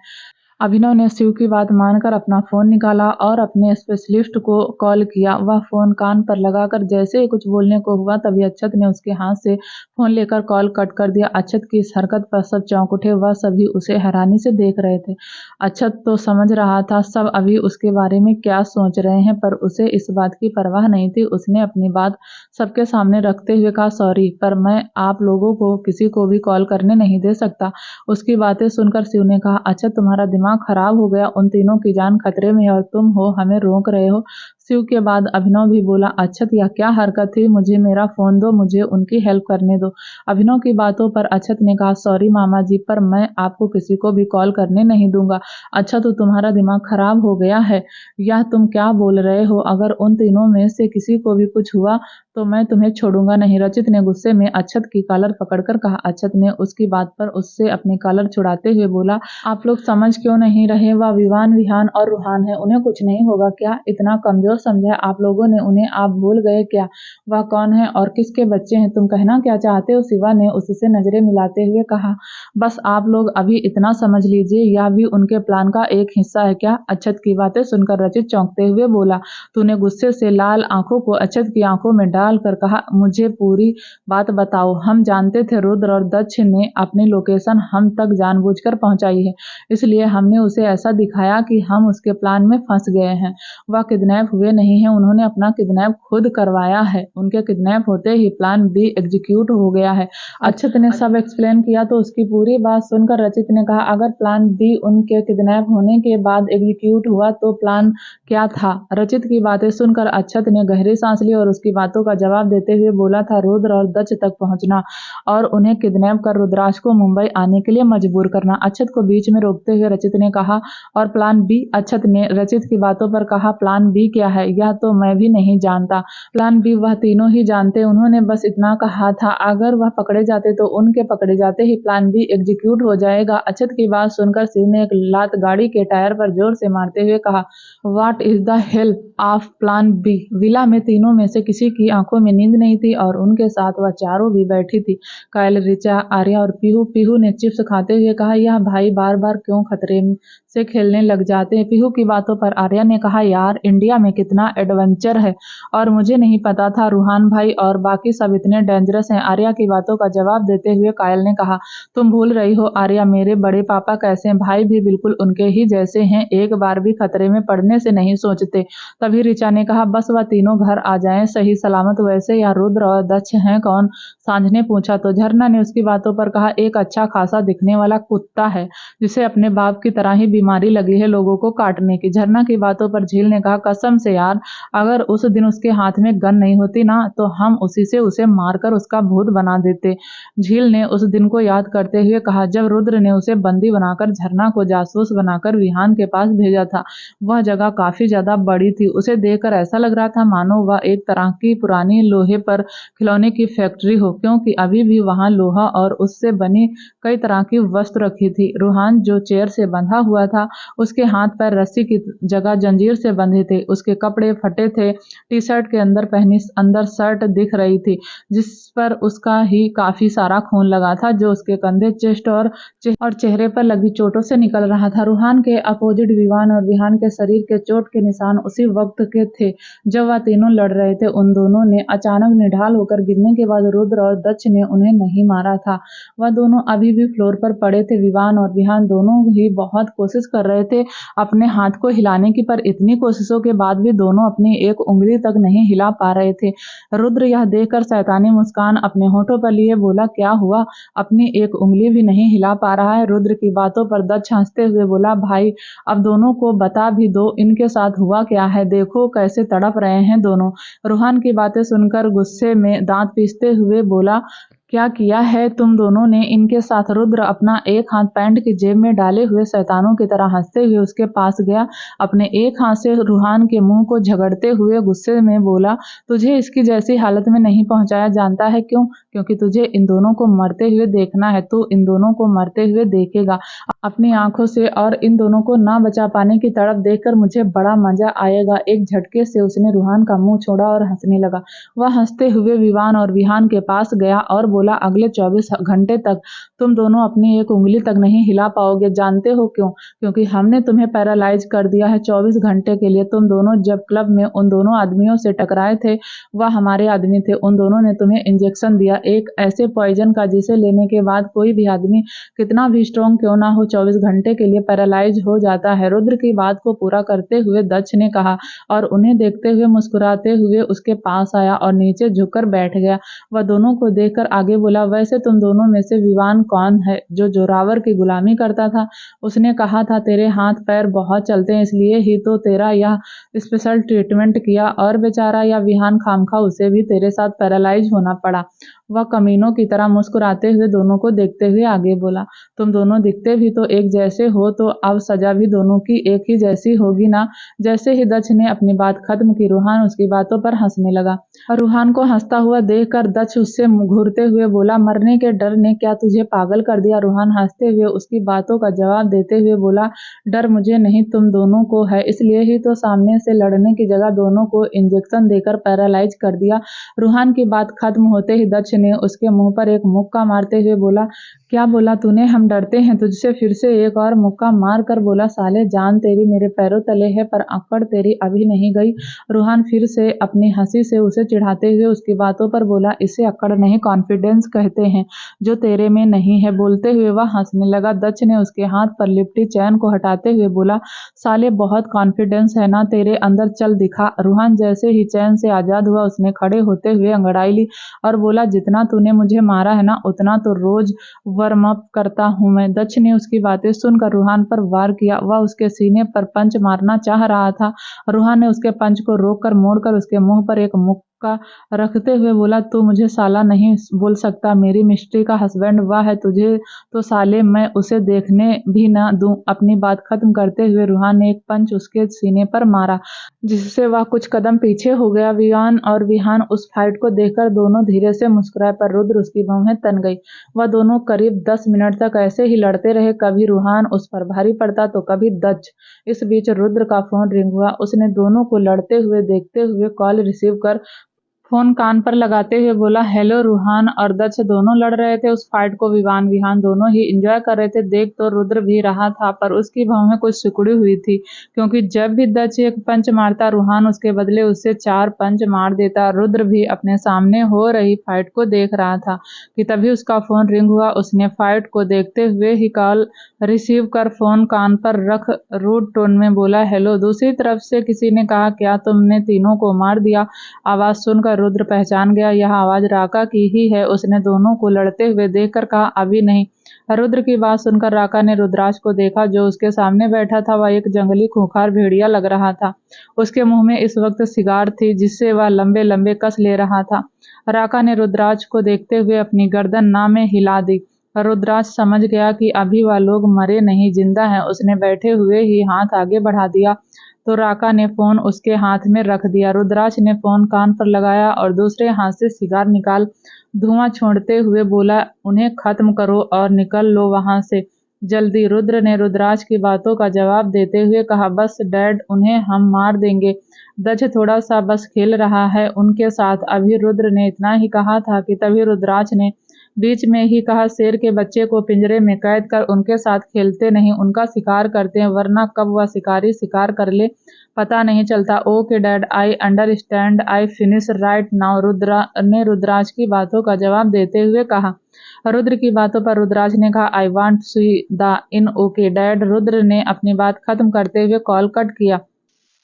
अभिनव ने शिव की बात मानकर अपना फोन निकाला और अपने स्पेशलिस्ट को कॉल किया। वह फोन कान पर लगाकर जैसे ही कुछ बोलने को हुआ तभी अक्षत ने उसके हाथ से फोन लेकर कॉल कट कर दिया। अक्षत की इस हरकत पर सब चौंक उठे, वह सभी उसे हैरानी से देख रहे थे। अक्षत तो समझ रहा था सब अभी उसके बारे में क्या सोच रहे हैं, पर उसे इस बात की परवाह नहीं थी। उसने अपनी बात सबके सामने रखते हुए कहा, सॉरी, पर मैं आप लोगों को किसी को भी कॉल करने नहीं दे सकता। उसकी बातें सुनकर शिव ने कहा, अच्छा, तुम्हारा दिमाग खराब हो गया, उन तीनों की जान खतरे में है और तुम हो हमें रोक रहे हो। शिव के बाद अभिनव भी बोला, अक्षत, यह क्या हरकत थी? मुझे मेरा फोन दो, मुझे उनकी हेल्प करने दो। अभिनव की बातों पर अक्षत ने कहा, सॉरी मामा जी, पर मैं आपको किसी को भी कॉल करने नहीं दूंगा। अच्छा, तो तुम्हारा दिमाग खराब हो गया है? यह तुम क्या बोल रहे हो? अगर उन तीनों में से किसी को भी कुछ हुआ तो मैं तुम्हें छोड़ूंगा नहीं। रचित ने गुस्से में अक्षत की कॉलर पकड़कर कहा। अक्षत ने उसकी बात पर उससे अपनी कॉलर छुड़ाते हुए बोला, आप लोग समझ क्यों नहीं रहे? वह विवान, विहान और रूहान है, उन्हें कुछ नहीं होगा क्या? इतना कमजोर समझा आप लोगों ने उन्हें? आप भूल गए क्या वह कौन है और किसके बच्चे हैं? तुम कहना क्या चाहते हो? शिवा ने उससे नजरें मिलाते हुए कहा, बस आप लोग अभी इतना समझ लीजिए, यह भी उनके प्लान का एक हिस्सा है क्या? अक्षत की बातें सुनकर रचित चौंकते हुए बोला। तूने गुस्से से लाल आंखों को अक्षत की आंखों में डालकर कहा, मुझे पूरी बात बताओ। हम जानते थे रुद्र और दक्ष ने अपनी लोकेशन हम तक जानबूझकर पहुंचाई है, इसलिए हमने उसे ऐसा दिखाया कि हम उसके प्लान में फंस गए हैं। वह किडनैप हुए नहीं हैं, उन्होंने अपना किडनैप खुद करवाया है। उनके किडनैप होते ही प्लान बी एग्जीक्यूट हो गया है। अक्षत ने सब एक्सप्लेन किया तो उसकी पूरी बात सुनकर रचित ने कहा, अगर प्लान बी उनके किडनैप होने के बाद एग्जीक्यूट हुआ तो प्लान क्या था? रचित की बातें सुनकर अक्षत ने गहरी सांस ली और उसकी बातों का जवाब देते हुए बोला था, रुद्र और दक्ष तक पहुंचना और उन्हें किडनैप कर रुद्राक्ष को मुंबई आने के लिए मजबूर करना। अक्षत को बीच में रोकते हुए रचित ने कहा, और प्लान बी? अक्षत ने रचित की बातों पर कहा, प्लान बी क्या है यह तो मैं भी नहीं जानता। प्लान बी वह तीनों ही जानते, उन्होंने बस इतना कहा था, अगर वह पकड़े जाते तो उनके पकड़े जाते ही प्लान बी एग्जीक्यूट हो जाएगा। अक्षत की बात सुनकर शिव ने एक लात गाड़ी के टायर पर जोर से मारते हुए कहा, what is the help of plan B? Villa में तीनों में से किसी की आंखों में नींद नहीं थी और उनके साथ वह चारों भी बैठी थी, कायल, ऋचा, आर्या और पीहू। पीहू ने चिप्स खाते हुए कहा, यह भाई बार बार क्यों खतरे से खेलने लग जाते हैं? पीहू की बातों पर आर्या ने कहा, यार, इंडिया में कितना एडवेंचर है और मुझे नहीं पता था रूहान भाई और बाकी सब इतने डेंजरस हैं। आर्या की बातों का जवाब देते हुए कायल ने कहा, तुम भूल रही हो आर्या, मेरे बड़े पापा कैसे हैं? भाई भी बिल्कुल उनके ही जैसे हैं, एक बार भी खतरे में पड़ने से नहीं सोचते। तभी ऋचा ने कहा, बस वह तीनों घर आ जाएं सही सलामत। वैसे या रुद्र और दक्ष हैं कौन? सांझ ने पूछा तो झरना ने उसकी बातों पर कहा, एक अच्छा खासा दिखने वाला कुत्ता है जिसे अपने बाप की तरह ही बीमारी लगी है लोगों को काटने की। झरना की बातों पर झील ने कहा, कसम से यार, अगर उस दिन उसके हाथ में गन नहीं होती ना तो हम उसी से उसे मारकर उसका भूत बना देते। झील ने उस दिन को याद करते हुए कहा जब रुद्र ने उसे बंदी बनाकर झरना को जासूस बनाकर विहान के पास भेजा था। वह जगह काफी ज्यादा बड़ी थी। उसे देखकर ऐसा लग रहा था मानो वह एक तरह की पुरानी लोहे पर खिलौने की फैक्ट्री हो, क्योंकि अभी भी वहां लोहा और उससे बनी कई तरह की वस्तु रखी थी। रूहान जो चेयर से बंधा हुआ था, उसके हाथ पैर रस्सी की जगह जंजीर से बंधे थे। उसके कपड़े फटे थे। टी शर्ट के अंदर पहनी अंदर शर्ट दिख रही थी जिस पर उसका ही काफी सारा खून लगा था, जो उसके कंधे, चेस्ट और चेहरे पर लगी चोटों से निकल रहा था। रूहान के अपोजिट विवान और विहान के शरीर के चोट के निशान उसी वक्त के थे जब वह तीनों लड़ रहे थे। उन दोनों ने अचानक निढाल होकर गिरने के बाद रुद्र और दक्ष ने उन्हें नहीं मारा था। वह दोनों अभी भी फ्लोर पर पड़े थे। विवान और विहान दोनों ही बहुत कोशिश कर रहे थे अपने हाथ को हिलाने की, पर इतनी कोशिशों के बाद भी दोनों अपनी एक उंगली तक नहीं हिला पा रहे थे। रुद्र यह देखकर शैतानी मुस्कान अपने होठों पर लिए बोला, क्या हुआ, अपनी एक उंगली भी नहीं हिला पा रहा है? रुद्र की बातों पर दक्ष हंसते हुए बोला, भाई अब दोनों को बता भी दो इनके साथ हुआ क्या है, देखो कैसे तड़प रहे हैं दोनों। रूहान की बातें सुनकर गुस्से में दांत पीसते हुए बोला, क्या किया है तुम दोनों ने इनके साथ? रुद्र अपना एक हाथ पैंट की जेब में डाले हुए शैतानों की तरह हंसते हुए उसके पास गया। अपने एक हाथ से रूहान के मुंह को झगड़ते हुए गुस्से में बोला, तुझे इसकी जैसी हालत में नहीं पहुंचाया जानता है क्यों? क्योंकि तुझे इन दोनों को मरते हुए देखना है। तू इन दोनों को मरते हुए देखेगा अपनी आंखों से, और इन दोनों को ना बचा पाने की तड़प देखकर मुझे बड़ा मजा आएगा। एक झटके से उसने रूहान का मुंह छोड़ा और हंसने लगा। वह हंसते हुए विवान और विहान के पास गया और बोला, अगले 24 घंटे तक तुम दोनों अपनी एक उंगली तक नहीं हिला पाओगे। जानते हो क्यों? क्योंकि हमने तुम्हें पैरालाइज कर दिया है 24 घंटे के लिए। तुम दोनों जब क्लब में उन दोनों आदमियों से टकराए थे, वह हमारे आदमी थे। उन दोनों ने तुम्हें इंजेक्शन दिया, एक ऐसे पॉइजन का जिसे लेने के बाद कोई भी आदमी कितना भी स्ट्रॉन्ग क्यों ना हो 24 घंटे के लिए पैरालाइज हो जाता है। रुद्र की बात को पूरा करते हुए दक्ष ने कहा और उन्हें देखते हुए मुस्कुराते हुए उसके पास आया और नीचे झुककर बैठ गया। वह दोनों को देखकर आगे बोला, वैसे तुम दोनों में से विवान कौन है जो जोरावर की गुलामी करता था? उसने कहा था तेरे हाथ पैर बहुत चलते हैं, इसलिए ही तो तेरा यह स्पेशल ट्रीटमेंट किया, और बेचारा या विहान खामखा उसे भी तेरे साथ पैरालाइज होना पड़ा। वह कमीनों की तरह मुस्कुराते हुए दोनों को देखते हुए आगे बोला, तुम दोनों दिखते भी तो एक जैसे हो, तो अब सजा भी दोनों की एक ही जैसी होगी ना? जैसे ही दक्ष ने अपनी बात खत्म की, रूहान उसकी बातों पर हंसने लगा। और रूहान को हंसता हुआ देखकर दक्ष उससे घूरते हुए बोला, मरने के डर ने क्या तुझे पागल कर दिया? रूहान हंसते हुए उसकी बातों का जवाब देते हुए बोला, डर मुझे नहीं तुम दोनों को है, इसलिए ही तो सामने से लड़ने की जगह दोनों को इंजेक्शन देकर पैरालाइज कर दिया। रूहान की बात खत्म होते ही दक्ष ने उसके मुंह पर एक मुक्का मारते हुए बोला, क्या बोला तूने? हम डरते हैं तुझसे? फिर से एक और मुक्का मार कर बोला, साले जान तेरी मेरे पैरों तले है, पर अकड़ तेरी अभी नहीं गई। रूहान फिर से अपनी हंसी से उसे चिढ़ाते हुए उसकी बातों पर बोला, इसे अकड़ नहीं कॉन्फिडेंस कहते हैं, जो तेरे में नहीं है। बोलते हुए वह हंसने लगा। दक्ष ने उसके हाथ पर लिपटी चैन को हटाते हुए बोला, साले बहुत कॉन्फिडेंस है ना तेरे अंदर, चल दिखा। रूहान जैसे ही चैन से आजाद हुआ उसने खड़े होते हुए अंगड़ाई ली और बोला, जितना तूने मुझे मारा है ना उतना तो रोज वार्म अप करता हूं मैं। दक्ष ने उसकी बातें सुनकर रूहान पर वार किया। वह उसके सीने पर पंच मारना चाह रहा था। रूहान ने उसके पंच को रोककर मोड़कर उसके मुंह पर एक मुक्का रखते हुए बोला, तू मुझे साला नहीं बोल सकता, मेरी मिस्ट्री का हस्बैंड वह है, तुझे तो साले मैं उसे देखने भी ना दूं। अपनी बात खत्म करते हुए रूहान ने एक पंच उसके सीने पर मारा, जिससे वह कुछ कदम पीछे हो गया। विवान और विहान उस फाइट को देखकर दोनों धीरे से मुस्कुराए, पर रुद्र उसकी बाहों तन गई। वह दोनों करीब 10 मिनट तक ऐसे ही लड़ते रहे। कभी रूहान उस पर भारी पड़ता तो कभी दक्ष। इस बीच रुद्र का फोन रिंग हुआ। उसने दोनों को लड़ते हुए देखते हुए कॉल रिसीव कर फोन कान पर लगाते हुए बोला, हेलो। रूहान और दक्ष दोनों लड़ रहे थे। उस फाइट को विवान विहान दोनों ही एंजॉय कर रहे थे। देख तो रुद्र भी रहा था, पर उसकी बाहों में कुछ सिकुड़ी हुई थी, क्योंकि जब भी दक्ष एक पंच मारता रूहान उसके बदले उससे 4 पंच मार देता। रुद्र भी अपने सामने हो रही फाइट को देख रहा था कि तभी उसका फोन रिंग हुआ। उसने फाइट को देखते हुए ही कॉल रिसीव कर फोन कान पर रख रूड टोन में बोला, हेलो। दूसरी तरफ से किसी ने कहा, क्या तुमने तीनों को मार दिया? आवाज सुनकर रुद्र पहचान गया, यह आवाज राका की ही है। उसने दोनों को लड़ते हुए देखकर कहा, अभी नहीं। रुद्र की बात सुनकर राका ने रुद्राक्ष को देखा। जो उसके सामने बैठा था वह एक जंगली खूंखार भेड़िया लग रहा था। उसके मुंह में इस वक्त सिगार थी जिससे वह लंबे लंबे कस ले रहा था। राका ने रुद्राक्ष को देखते हुए अपनी गर्दन ना में हिला दी। रुद्राक्ष समझ गया कि अभी वह लोग मरे नहीं, जिंदा हैं। उसने बैठे हुए ही हाथ आगे बढ़ा दिया तो राका ने फोन उसके हाथ में रख दिया। रुद्राक्ष ने फोन कान पर लगाया और दूसरे हाथ से सिगार निकाल धुआं छोड़ते हुए बोला, उन्हें खत्म करो और निकल लो वहां से जल्दी। रुद्र ने रुद्राक्ष की बातों का जवाब देते हुए कहा, बस डैड, उन्हें हम मार देंगे। दक्ष थोड़ा सा बस खेल रहा है उनके साथ। अभी रुद्र ने इतना ही कहा था कि तभी रुद्राक्ष ने बीच में ही कहा, शेर के बच्चे को पिंजरे में कैद कर उनके साथ खेलते नहीं, उनका शिकार करते हैं, वरना कब वह शिकारी शिकार कर ले पता नहीं चलता। Okay dad, I understand, I finish right now. Rudra ने रुद्राक्ष की बातों का जवाब देते हुए कहा। रुद्र की बातों पर रुद्राक्ष ने कहा, I want see the in okay dad. Rudra ने अपनी बात खत्म करते हुए कॉल कट किया।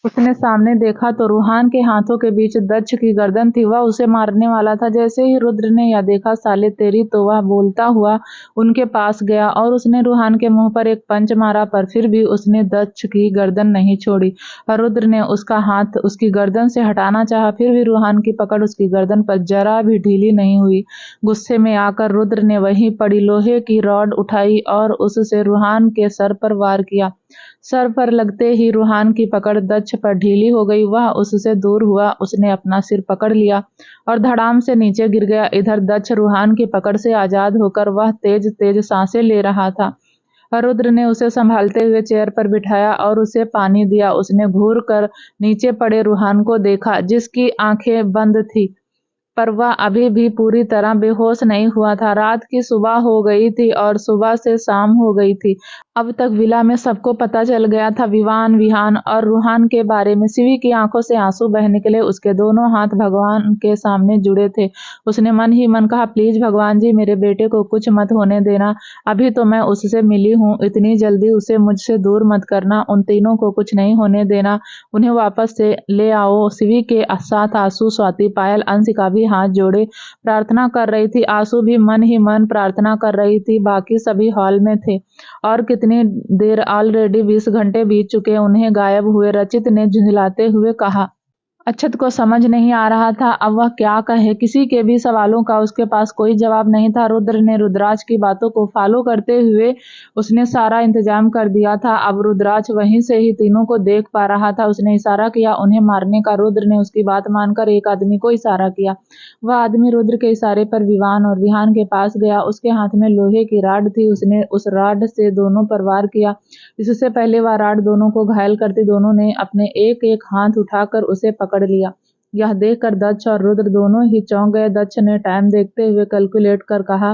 उसने सामने देखा तो रूहान के हाथों के बीच दक्ष की गर्दन थी। वह उसे मारने वाला था। जैसे ही रुद्र ने यह देखा, साले तेरी, तो वह बोलता हुआ उनके पास गया और उसने रूहान के मुंह पर एक पंच मारा, पर फिर भी उसने दक्ष की गर्दन नहीं छोड़ी। रुद्र ने उसका हाथ उसकी गर्दन से हटाना चाहा, फिर भी रूहान की पकड़ उसकी गर्दन पर जरा भी ढीली नहीं हुई। गुस्से में आकर रुद्र ने वहीं पड़ी लोहे की रॉड उठाई और उससे रूहान के सर पर वार किया। सर पर लगते ही रूहान की पकड़ दक्ष पर ढीली हो गई। वह उससे दूर हुआ। उसने अपना सिर पकड़ लिया और धड़ाम से नीचे गिर गया। इधर दक्ष रूहान की पकड़ से आजाद होकर वह तेज तेज सांसें ले रहा था। रुद्र ने उसे संभालते हुए चेयर पर बिठाया और उसे पानी दिया। उसने घूर कर नीचे पड़े रूहान को देखा, जिसकी आंखें बंद थी, पर वह अभी भी पूरी तरह बेहोश नहीं हुआ था। रात की सुबह हो गई थी और सुबह से शाम हो गई थी। अब तक विला में सबको पता चल गया था विवान, विहान और रूहान के बारे में। शिवी की आंखों से आंसू बह निकले। उसके दोनों हाथ भगवान के सामने जुड़े थे। उसने मन ही मन कहा, प्लीज भगवान जी, मेरे बेटे को कुछ मत होने देना। अभी तो मैं उससे मिली हूँ, इतनी जल्दी उसे मुझसे दूर मत करना। उन तीनों को कुछ नहीं होने देना, उन्हें वापस से ले आओ। शिवी के साथ आंसू, स्वाति, पायल, अंशिका भी हाथ जोड़े प्रार्थना कर रही थी। आंसू भी मन ही मन प्रार्थना कर रही थी। बाकी सभी हॉल में थे। और कितनी देर, ऑलरेडी 20 घंटे बीत चुके उन्हें गायब हुए। रचित ने झुंझलाते हुए कहा। अक्षत को समझ नहीं आ रहा था अब वह क्या कहे। किसी के भी सवालों का उसके पास कोई जवाब नहीं था। रुद्र ने रुद्राक्ष की बातों को फॉलो करते हुए उसने सारा इंतजाम कर दिया था। अब रुद्राक्ष वहीं से ही तीनों को देख पा रहा था। उसने इशारा किया उन्हें मारने का। रुद्र ने उसकी बात मानकर एक आदमी को इशारा किया। वह आदमी रुद्र के इशारे पर विवान और विहान के पास गया। उसके हाथ में लोहे की राड थी। उसने उस राड से दोनों पर वार किया। इससे पहले वह राड दोनों को घायल करती, दोनों ने अपने एक एक हाथ उठाकर उसे पकड़ लिया। यह देखकर दक्ष और रुद्र दोनों ही चौंक गए। दक्ष ने टाइम देखते हुए कैलकुलेट कर कहा,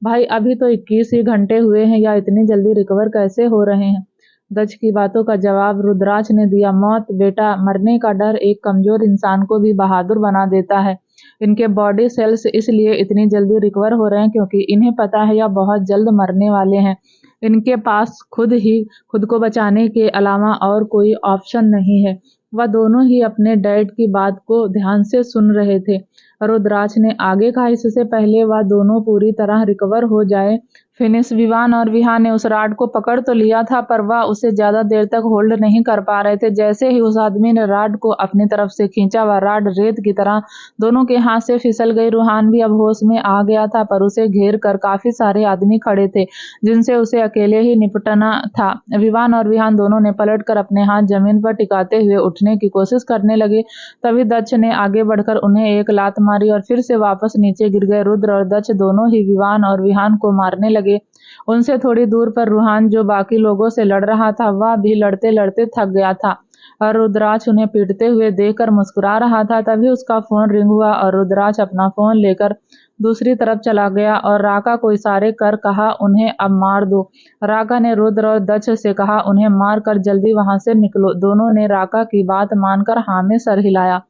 भाई अभी तो 21 ही घंटे हुए हैं, या इतनी जल्दी रिकवर कैसे हो रहे हैं। दक्ष की बातों का जवाब रुद्राक्ष ने दिया, मौत बेटा, मरने का डर एक कमजोर इंसान को भी बहादुर बना देता है। इनके बॉडी सेल्स इसलिए इतनी जल्दी रिकवर हो रहे हैं क्योंकि इन्हें पता है यह बहुत जल्द मरने वाले हैं। इनके पास खुद को बचाने के अलावा और कोई ऑप्शन नहीं है। वह दोनों ही अपने डैड की बात को ध्यान से सुन रहे थे। रुद्राक्ष ने आगे कहा, इससे पहले वह दोनों पूरी तरह रिकवर हो जाए फिनिश। विवान और विहान ने उस राड को पकड़ तो लिया था, पर वह उसे ज्यादा देर तक होल्ड नहीं कर पा रहे थे। जैसे ही उस आदमी ने राड को अपनी तरफ से खींचा, वह राड रेत की तरह दोनों के हाथ से फिसल गई। रूहान भी अब होश में आ गया था, पर उसे घेर कर काफी सारे आदमी खड़े थे जिनसे उसे अकेले ही निपटना था। विवान और विहान दोनों ने पलट कर अपने हाथ जमीन पर टिकाते हुए उठने की कोशिश करने लगे। तभी दक्ष ने आगे बढ़कर उन्हें एक लात मारी और फिर से वापस नीचे गिर गए। रुद्र और दक्ष दोनों ही विवान और विहान को मारने लगे। उनसे थोड़ी दूर पर रूहान, जो बाकी लोगों से लड़ रहा था, वह भी लड़ते लड़ते थक गया था और रुद्राक्ष उन्हें पीटते हुए देखकर मुस्कुरा रहा था। तभी उसका फोन रिंग हुआ और रुद्राक्ष अपना फोन लेकर दूसरी तरफ चला गया और राका को इशारे कर कहा, उन्हें अब मार दो। राका ने रुद्र और दक्ष से कहा, उन्हें मार कर जल्दी वहां से निकलो। दोनों ने राका की बात मानकर हाँ में सर हिलाया।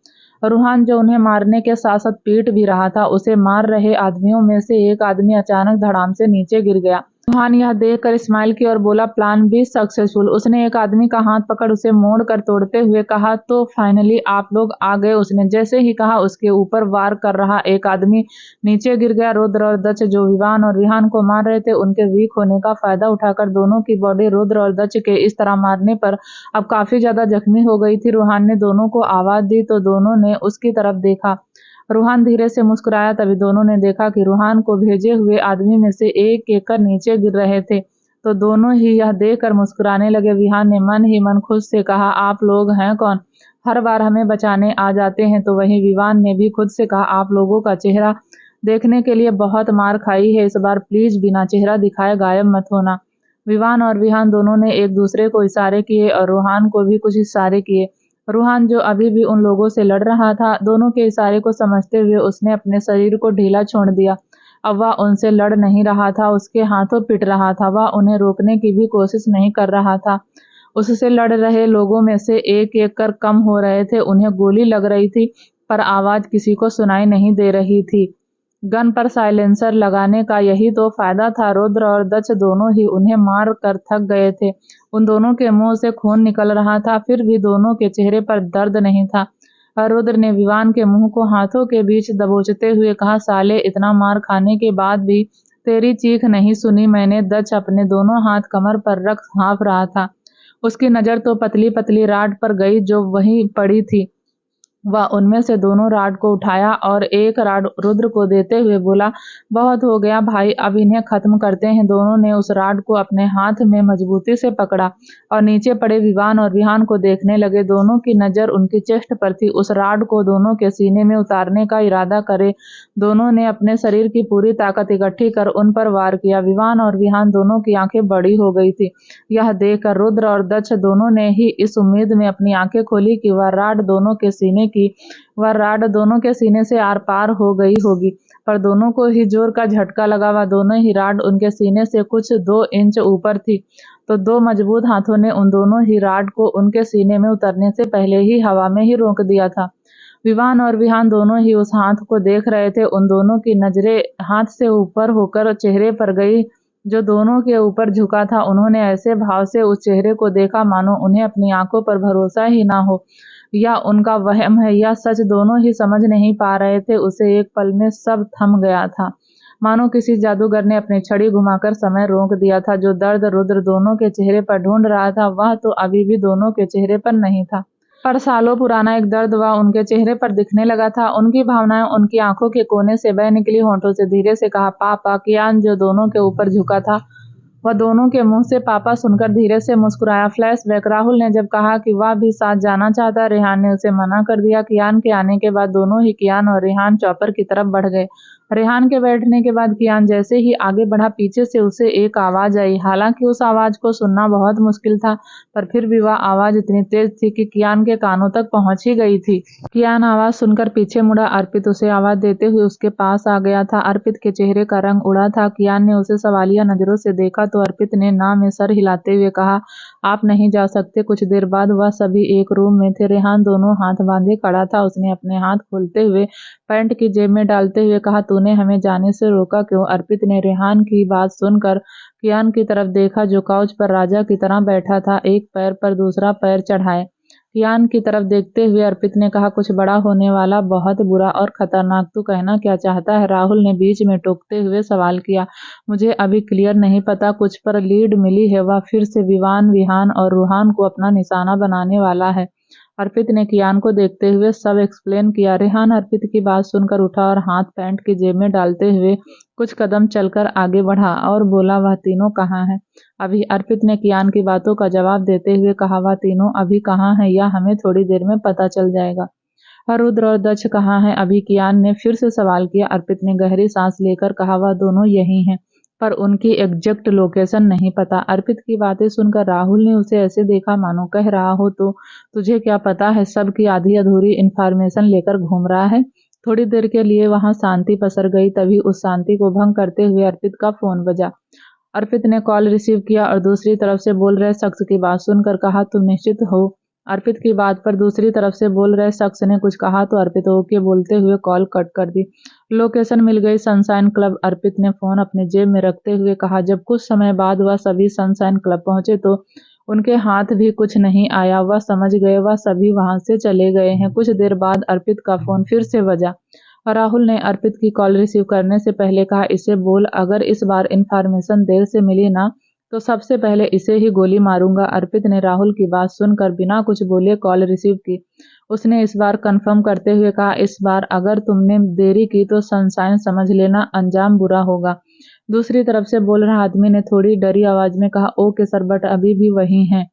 रूहान, जो उन्हें मारने के साथ साथ पीट भी रहा था, उसे मार रहे आदमियों में से एक आदमी अचानक धड़ाम से नीचे गिर गया। रूहान यह देखकर स्माइल की और बोला, प्लान बी सक्सेसफुल। उसने एक आदमी का हाथ पकड़ उसे मोड़ कर तोड़ते हुए कहा, तो फाइनली आप लोग आ गए। उसने जैसे ही कहा उसके ऊपर वार कर रहा एक आदमी नीचे गिर गया। रुद्र और दक्ष जो विवान और रिहान को मार रहे थे, उनके वीक होने का फायदा उठाकर दोनों की बॉडी रुद्र और दक्ष के इस तरह मारने पर अब काफी ज्यादा जख्मी हो गई थी। रूहान ने दोनों को आवाज दी तो दोनों ने उसकी तरफ देखा। रूहान धीरे से मुस्कुराया। तभी दोनों ने देखा कि रूहान को भेजे हुए आदमी में से एक एक कर नीचे गिर रहे थे, तो दोनों ही यह देखकर मुस्कुराने लगे। विहान ने मन ही मन खुद से कहा, आप लोग हैं कौन, हर बार हमें बचाने आ जाते हैं। तो वहीं विवान ने भी खुद से कहा, आप लोगों का चेहरा देखने के लिए बहुत मार खाई है, इस बार प्लीज बिना चेहरा दिखाए गायब मत होना। विवान और विहान दोनों ने एक दूसरे को इशारे किए और रूहान को भी कुछ इशारे किए। रूहान जो अभी भी उन लोगों से लड़ रहा था, दोनों के इशारे को समझते हुए उसने अपने शरीर को ढीला छोड़ दिया। अब वह उनसे लड़ नहीं रहा था, उसके हाथों पिट रहा था। वह उन्हें रोकने की भी कोशिश नहीं कर रहा था। उससे लड़ रहे लोगों में से एक एक कर कम हो रहे थे। उन्हें गोली लग रही थी पर आवाज किसी को सुनाई नहीं दे रही थी। गन पर साइलेंसर लगाने का यही तो फायदा था। रुद्र और दक्ष दोनों ही उन्हें मार कर थक गए थे। उन दोनों के मुंह से खून निकल रहा था, फिर भी दोनों के चेहरे पर दर्द नहीं था। और रुद्र ने विवान के मुंह को हाथों के बीच दबोचते हुए कहा, साले, इतना मार खाने के बाद भी तेरी चीख नहीं सुनी मैंने। दक्ष अपने दोनों हाथ कमर पर रख हाँफ रहा था। उसकी नजर तो पतली पतली राड पर गई जो वहीं पड़ी थी। वह उनमें से दोनों राड को उठाया और एक राड रुद्र को देते हुए बोला, बहुत हो गया भाई, अब इन्हें खत्म करते हैं। दोनों ने उस राड को अपने हाथ में मजबूती से पकड़ा और नीचे पड़े विवान और विहान को देखने लगे। दोनों की नजर उनकी चेस्ट पर थी। उस राड को दोनों के सीने में उतारने का इरादा करे दोनों ने अपने शरीर की पूरी ताकत इकट्ठी कर उन पर वार किया। विवान और विहान दोनों की आंखें बड़ी हो गई थी। यह देखकर रुद्र और दक्ष दोनों ने ही इस उम्मीद में अपनी आंखें खोली कि वह राड दोनों के सीने से आर पार हो गई होगी, पर दोनों को ही जोर का झटका लगा। वह दोनों ही राड उनके सीने से कुछ 2 इंच ऊपर थी, तो दो मजबूत हाथों ने उन दोनों ही राड को उनके सीने में उतरने से पहले ही हवा में ही रोक दिया था। विवान और विहान दोनों ही उस हाथ को देख रहे थे। उन दोनों की नजरें हाथ से ऊपर होकर चेहरे पर गई जो दोनों के ऊपर झुका था। उन्होंने ऐसे भाव से उस चेहरे को देखा मानो उन्हें अपनी आंखों पर भरोसा ही ना हो, या उनका वहम है या सच, दोनों ही समझ नहीं पा रहे थे। उसे एक पल में सब थम गया था, मानो किसी जादूगर ने अपनी छड़ी घुमाकर समय रोक दिया था। जो दर्द रुद्र दोनों के चेहरे पर ढूंढ रहा था, वह तो अभी भी दोनों के चेहरे पर नहीं था, पर सालों पुराना एक दर्द वह उनके चेहरे पर दिखने लगा था। उनकी भावनाएं उनकी आंखों के कोने से बह निकली। होंठों से धीरे से कहा, पापा। कियान जो दोनों के ऊपर झुका था, वह दोनों के मुंह से पापा सुनकर धीरे से मुस्कुराया। फ्लैशबैक, राहुल ने जब कहा कि वह भी साथ जाना चाहता, रेहान ने उसे मना कर दिया। कियान के आने के बाद दोनों ही कियान और रेहान चौपर की तरफ बढ़ गए। रेहान के बैठने के बाद कियान जैसे ही आगे बढ़ा, पीछे से उसे एक आवाज आई। हालांकि उस आवाज को सुनना बहुत मुश्किल था, पर फिर भी वह आवाज इतनी तेज थी कि कियान के कानों तक पहुंच ही गई थी। कियान आवाज सुनकर पीछे मुड़ा। अर्पित उसे आवाज देते हुए उसके पास आ गया था। अर्पित के चेहरे का रंग उड़ा था। कियान ने उसे सवालिया नजरों से देखा तो अर्पित ने ना में सर हिलाते हुए कहा, आप नहीं जा सकते। कुछ देर बाद वह सभी एक रूम में थे। रेहान दोनों हाथ बांधे खड़ा था। उसने अपने हाथ खोलते हुए पैंट की जेब में डालते हुए कहा, तूने हमें जाने से रोका क्यों? अर्पित ने रेहान की बात सुनकर कियान की तरफ देखा जो काउच पर राजा की तरह बैठा था, एक पैर पर दूसरा पैर चढ़ाए। कियान की तरफ देखते हुए अर्पित ने कहा, कुछ बड़ा होने वाला, बहुत बुरा और खतरनाक। तू कहना क्या चाहता है? राहुल ने बीच में टोकते हुए सवाल किया। मुझे अभी क्लियर नहीं पता, कुछ पर लीड मिली है। वह फिर से विवान, विहान और रूहान को अपना निशाना बनाने वाला है। अर्पित ने कियान को देखते हुए सब एक्सप्लेन किया। रेहान अर्पित की बात सुनकर उठा और हाथ पैंट की जेब में डालते हुए कुछ कदम चलकर आगे बढ़ा और बोला, वह तीनों कहाँ हैं अभी? अर्पित ने कियान की बातों का जवाब देते हुए कहा, वह तीनों अभी कहाँ हैं यह हमें थोड़ी देर में पता चल जाएगा। रुद्र और दक्ष कहाँ हैं अभी? कियान ने फिर से सवाल किया। अर्पित ने गहरी सांस लेकर कहा, वह दोनों यही हैं, पर उनकी एग्जैक्ट लोकेशन नहीं पता। अर्पित की बातें सुनकर राहुल ने उसे ऐसे देखा मानो कह रहा हो, तो तुझे क्या पता है? सबकी आधी अधूरी इंफॉर्मेशन लेकर घूम रहा है। थोड़ी देर के लिए वहां शांति पसर गई। तभी उस शांति को भंग करते हुए अर्पित का फोन बजा। अर्पित ने कॉल रिसीव किया और दूसरी तरफ से बोल रहे शख्स की बात सुनकर कहा, तुम निश्चित हो अर्पित की बात पर दूसरी तरफ से बोल रहे शख्स ने कुछ कहा तो अर्पित ओके बोलते हुए कॉल कट कर दी। लोकेशन मिल गई सनशाइन क्लब। अर्पित ने फोन अपने जेब में रखते हुए कहा। जब कुछ समय बाद वह सभी सनशाइन क्लब पहुंचे तो उनके हाथ भी कुछ नहीं आया। वह समझ गए वह सभी वहां से चले गए हैं। कुछ देर बाद अर्पित का फोन फिर से बजा। राहुल ने अर्पित की कॉल रिसीव करने से पहले कहा, इसे बोल अगर इस बार इन्फॉर्मेशन देर से मिली ना तो सबसे पहले इसे ही गोली मारूंगा। अर्पित ने राहुल की बात सुनकर बिना कुछ बोले कॉल रिसीव की। उसने इस बार कंफर्म करते हुए कहा, इस बार अगर तुमने देरी की तो सनशाइन समझ लेना अंजाम बुरा होगा। दूसरी तरफ से बोल रहा आदमी ने थोड़ी डरी आवाज में कहा, ओके सर, बट अभी भी वही हैं।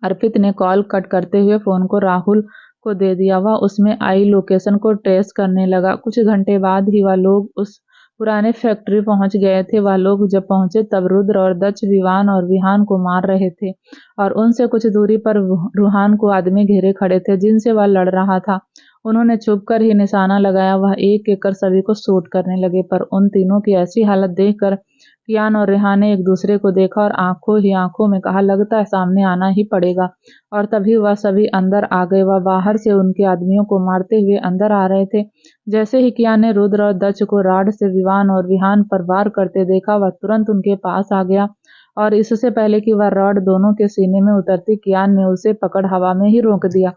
अर्पित ने कॉल कट करते हुए फोन को राहुल को दे दिया। वह उसमें आई लोकेशन को ट्रेस करने लगा। कुछ घंटे बाद ही वह लोग उस पुराने फैक्ट्री पहुंच गए थे। वह लोग जब पहुंचे तब रुद्र और दक्ष विवान और विहान को मार रहे थे और उनसे कुछ दूरी पर रूहान को आदमी घेरे खड़े थे जिनसे वह लड़ रहा था। उन्होंने छुपकर ही निशाना लगाया। वह एक एक कर सभी को शूट करने लगे, पर उन तीनों की ऐसी हालत देखकर कियान और रेहान ने एक दूसरे को देखा और आंखों ही आंखों में कहा, लगता है सामने आना ही पड़ेगा। और तभी वह सभी अंदर आ गए। वह बाहर से उनके आदमियों को मारते हुए अंदर आ रहे थे। जैसे ही कियान ने रुद्र और दक्ष को राड से विवान और विहान पर वार करते देखा, वह तुरंत उनके पास आ गया और इससे पहले कि वह रॉड दोनों के सीने में उतरती, कियान ने उसे पकड़ हवा में ही रोक दिया।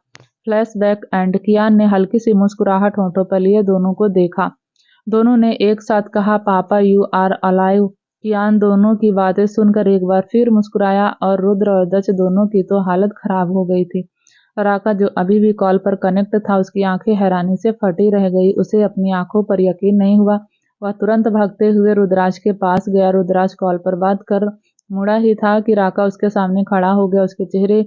Flashback and. कियान ने हल्की सी मुस्कुराहट होठों पर लिए दोनों को देखा। दोनों ने एक साथ कहा, पापा यू आर अलाइव। कियान दोनों की बातें सुनकर एक बार फिर मुस्कुराया और रुद्र और दक्ष दोनों की तो हालत खराब हो गई थी। राका जो अभी भी कॉल पर कनेक्ट था, उसकी आंखें हैरानी से फटी रह गई। उसे अपनी आंखों पर यकीन नहीं हुआ। वह तुरंत भागते हुए रुद्राज के पास गया। रुद्राज कॉल पर बात कर मुड़ा ही था कि राका उसके सामने खड़ा हो गया। उसके चेहरे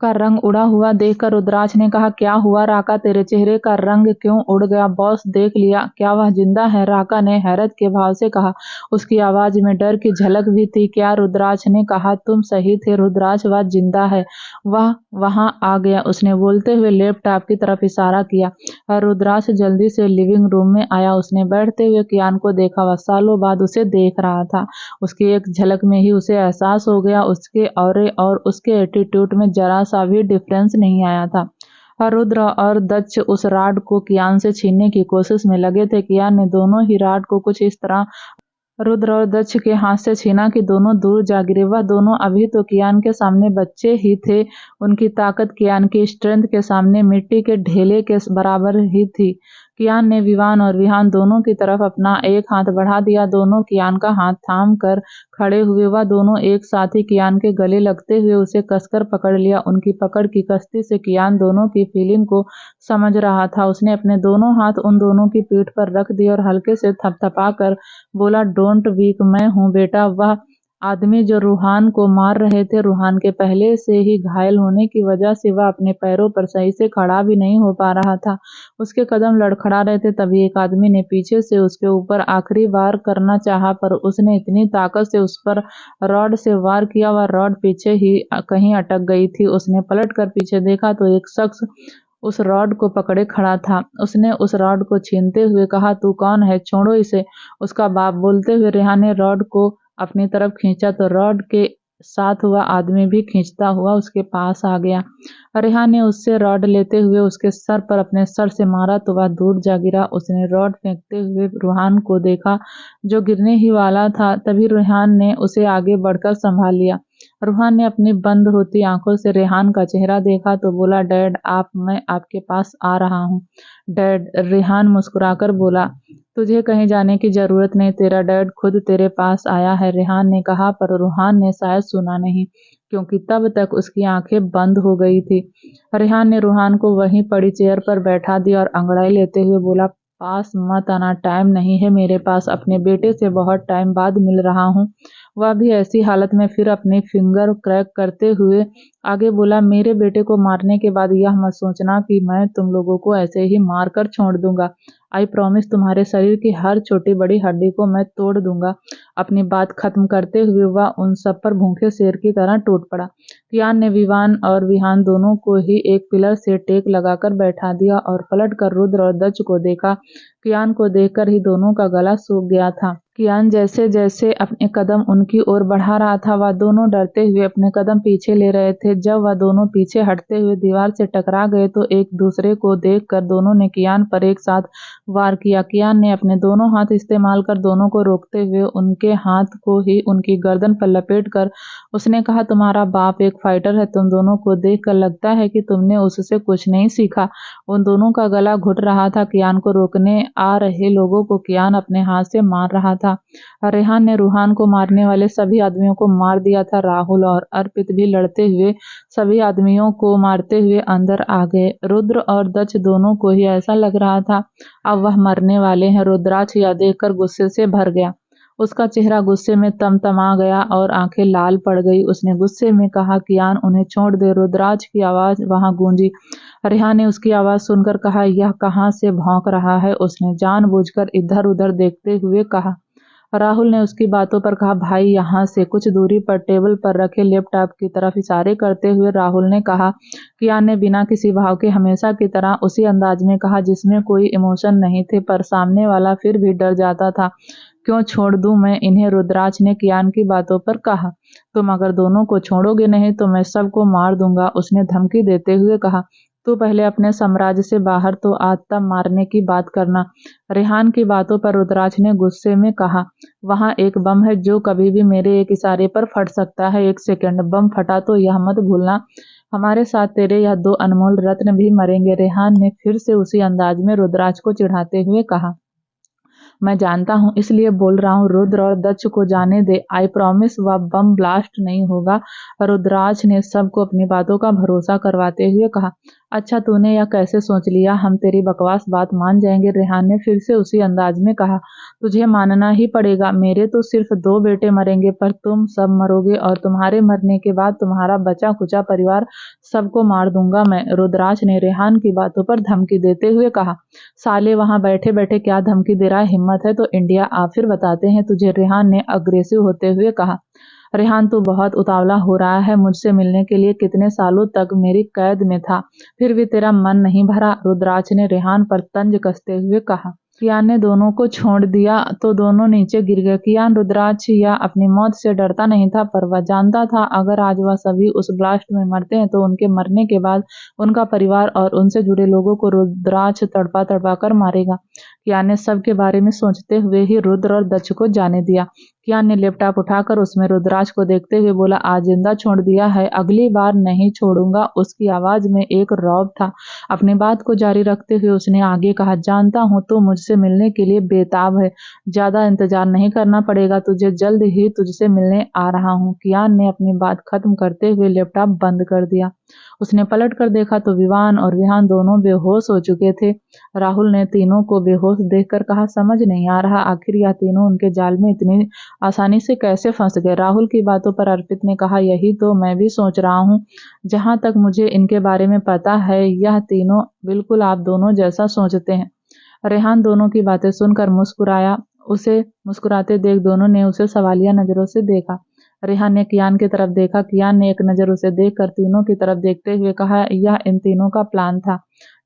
का रंग उड़ा हुआ देखकर रुद्राज ने कहा, क्या हुआ राका, तेरे चेहरे का रंग क्यों उड़ गया? बॉस देख लिया, क्या वह जिंदा है? राका ने हैरत के भाव से कहा। उसकी आवाज में डर की झलक भी थी। क्या? रुद्राज ने कहा, तुम सही थे रुद्राज, वह जिंदा है। वह वहां आ गया। उसने बोलते हुए लैपटॉप की तरफ इशारा किया और रुद्राज जल्दी से लिविंग रूम में आया। उसने बैठते हुए कियान को देखा। वह सालों बाद उसे देख रहा था। उसकी एक झलक में ही उसे एहसास हो गया उसके ऑरे और उसके एटीट्यूड में जरा सा भी डिफरेंस नहीं आया था। रुद्र और दक्ष उस राड को कियान से छीनने की कोशिश में लगे थे। कियान ने दोनों ही राड को कुछ इस तरह रुद्र और दक्ष के हाथ से छीना कि दोनों दूर जा गिरे। वह दोनों अभी तो कियान के सामने बच्चे ही थे। उनकी ताकत कियान की स्ट्रेंथ के सामने मिट्टी के ढेले के बराबर ही थी। कियान ने विवान और विहान दोनों की तरफ अपना एक हाथ बढ़ा दिया। दोनों कियान का हाथ थाम कर खड़े हुए। वह दोनों एक साथ ही कियान के गले लगते हुए उसे कसकर पकड़ लिया। उनकी पकड़ की कश्ती से कियान दोनों की फीलिंग को समझ रहा था। उसने अपने दोनों हाथ उन दोनों की पीठ पर रख दिए और हल्के से थपथपा कर बोला, डोंट वीक, मैं हूँ बेटा। वह आदमी जो रूहान को मार रहे थे, रूहान के पहले से ही घायल होने की वजह से वह अपने पैरों पर सही से खड़ा भी नहीं हो पा रहा था। उसके कदम लड़खड़ा रहे थे। तभी एक आदमी ने पीछे से उसके ऊपर आखिरी वार करना चाहा, पर उसने इतनी ताकत से उस पर रॉड से वार किया, वह रॉड पीछे ही कहीं अटक गई थी। उसने पलट कर पीछे देखा तो एक शख्स उस रॉड को पकड़े खड़ा था। उसने उस रॉड को छीनते हुए कहा, तू कौन है? छोड़ो इसे, उसका बाप बोलते हुए रेहान ने रॉड को अपनी तरफ खींचा तो रॉड के साथ हुआ आदमी भी खींचता हुआ उसके पास आ गया। रेहान ने उससे रॉड लेते हुए उसके सर पर अपने सर से मारा तो वह दूर जा गिरा। उसने रॉड फेंकते हुए रूहान को देखा जो गिरने ही वाला था। तभी रेहान ने उसे आगे बढ़कर संभाल लिया। रूहान ने अपनी बंद होती आंखों से रेहान का चेहरा देखा तो बोला, डैड मैं आपके पास आ रहा हूँ। डैड? रेहान मुस्कुराकर बोला, तुझे कहीं जाने की जरूरत नहीं, तेरा डैड खुद तेरे पास आया है, रेहान ने कहा। पर रूहान ने शायद सुना नहीं, क्योंकि तब तक उसकी आंखें बंद हो गई थी। रेहान ने रूहान को वहीं पड़ी चेयर पर बैठा दिया और अंगड़ाई लेते हुए बोला, पास मत आना, टाइम नहीं है मेरे पास, अपने बेटे से बहुत टाइम बाद मिल रहा हूँ, वह भी ऐसी हालत में। फिर अपनी फिंगर क्रैक करते हुए आगे बोला, मेरे बेटे को मारने के बाद यह मत सोचना कि मैं तुम लोगों को ऐसे ही मार कर छोड़ दूंगा। आई प्रॉमिस, तुम्हारे शरीर की हर छोटी बड़ी हड्डी को मैं तोड़ दूंगा। अपनी बात खत्म करते हुए वह उन सब पर भूखे शेर की तरह टूट पड़ा। कियान ने विवान और विहान दोनों को ही एक पिलर से टेक लगाकर बैठा दिया और पलट कर रुद्र और दक्ष को देखा कियान को देखकर ही दोनों का गला सूख गया था। कियान जैसे जैसे अपने कदम उनकी ओर बढ़ा रहा था, वह दोनों डरते हुए अपने कदम पीछे ले रहे थे। जब वह दोनों पीछे हटते हुए दीवार से टकरा गए तो एक दूसरे को देखकर दोनों ने कियान पर एक साथ वार किया। कियान ने अपने दोनों हाथ इस्तेमाल कर दोनों को रोकते हुए उनके हाथ को ही उनकी गर्दन पर लपेट कर उसने कहा, तुम्हारा बाप एक फाइटर है, तुम दोनों को देखकर लगता है कि तुमने उससे कुछ नहीं सीखा। उन दोनों का गला घुट रहा था। कियान को रोकने आ रहे लोगों को कियान अपने हाथ से मार रहा था। रेहान ने रूहान को मारने वाले सभी आदमियों को मार दिया था। राहुल और अर्पित भी लड़ते हुए सभी आदमियों को मारते हुए अंदर आ गए। रुद्र और दक्ष दोनों को ही ऐसा लग रहा था अब वह मरने वाले हैं। रुद्राक्ष यह देखकर गुस्से से भर गया। उसका चेहरा गुस्से में तमतमा गया और आंखें लाल पड़ गई। उसने गुस्से में कहा, कियान उन्हें छोड़ दे। रुद्राक्ष की आवाज वहां गूंजी। रेहान ने उसकी आवाज सुनकर कहा, यह कहां से भौंक रहा है? उसने जानबूझकर इधर उधर देखते हुए कहा। राहुल ने उसकी बातों पर कहा, भाई यहाँ से कुछ दूरी पर टेबल पर रखे लैपटॉप की तरफ इशारे करते हुए राहुल ने कहा। कियान ने बिना किसी भाव के हमेशा की तरह उसी अंदाज में कहा जिसमें कोई इमोशन नहीं थे, पर सामने वाला फिर भी डर जाता था। क्यों छोड़ दूं मैं इन्हें? रुद्राक्ष ने कियान की बातों पर कहा। तुम अगर दोनों को छोड़ोगे नहीं तो मैं सबको मार दूंगा, उसने धमकी देते हुए कहा। तू पहले अपने साम्राज्य से बाहर तो आ, तब मारने की बात करना। रेहान की बातों पर रुद्राक्ष ने गुस्से में कहा, वहां एक बम है जो कभी भी मेरे एक इशारे पर फट सकता है। एक सेकंड, बम फटा तो यह मत भूलना, हमारे साथ तेरे यह 2 अनमोल रत्न भी मरेंगे। रेहान ने फिर से उसी अंदाज में रुद्राक्ष को चिढ़ाते हुए कहा। मैं जानता हूँ इसलिए बोल रहा हूँ, रुद्र और दक्ष को जाने दे। आई प्रॉमिस वह बम ब्लास्ट नहीं होगा। रुद्राक्ष ने सबको अपनी बातों का भरोसा करवाते हुए कहा। अच्छा, तूने यह कैसे सोच लिया? हम तेरी बकवास बात मान जाएंगे। रेहान ने फिर से उसी अंदाज में कहा। तुझे मानना ही पड़ेगा, मेरे तो सिर्फ 2 बेटे मरेंगे पर तुम सब मरोगे और तुम्हारे मरने के बाद तुम्हारा बचा खुचा परिवार सबको मार दूंगा मैं। रुद्राक्ष ने रेहान की बातों पर धमकी देते हुए कहा। साले वहां बैठे बैठे क्या धमकी दे रहा है? हिम्मत है तो इंडिया आ, फिर बताते हैं तुझे, रेहान ने अग्रेसिव होते हुए कहा। रेहान तू बहुत उतावला हो रहा है, मुझसे मिलने के लिए कितने सालों तक मेरी कैद में था, फिर भी तेरा मन नहीं भरा? रुद्राक्ष ने रेहान पर तंज कसते हुए कहा। कियान ने दोनों को छोड़ दिया तो दोनों नीचे गिर गए। कियान रुद्राक्ष या अपनी मौत से डरता नहीं था, पर वह जानता था अगर आज वह सभी उस ब्लास्ट में मरते हैं तो उनके मरने के बाद उनका परिवार और उनसे जुड़े लोगों को रुद्राक्ष तड़पा तड़पा कर मारेगा। कियान ने सबके बारे में सोचते हुए ही रुद्र और दक्ष को जाने दिया। कियान ने लैपटॉप उठाकर उसमें रुद्राक्ष को देखते हुए बोला, आज जिंदा छोड़ दिया है, अगली बार नहीं छोड़ूंगा। उसकी आवाज में एक रौब था। अपनी बात को जारी रखते हुए उसने आगे कहा, जानता हूं तो मुझसे मिलने के लिए बेताब है, ज्यादा इंतजार नहीं करना पड़ेगा तुझे, जल्द ही तुझसे मिलने आ रहा हूं। कियान ने अपनी बात खत्म करते हुए लैपटॉप बंद कर दिया। उसने पलट कर देखा तो विवान और विहान दोनों बेहोश हो चुके थे। राहुल ने तीनों को बेहोश देखकर कहा, समझ नहीं आ रहा आखिर यह तीनों उनके जाल में इतनी आसानी से कैसे फंस गए। राहुल की बातों पर अर्पित ने कहा, यही तो मैं भी सोच रहा हूँ। जहां तक मुझे इनके बारे में पता है यह तीनों बिल्कुल आप दोनों जैसा सोचते हैं। रेहान दोनों की बातें सुनकर मुस्कुराया। उसे मुस्कुराते देख दोनों ने उसे सवालिया नजरों से देखा। रेहान ने कियान की तरफ देखा। कियान ने एक नजर उसे देखकर तीनों की तरफ देखते हुए कहा, यह इन तीनों का प्लान था,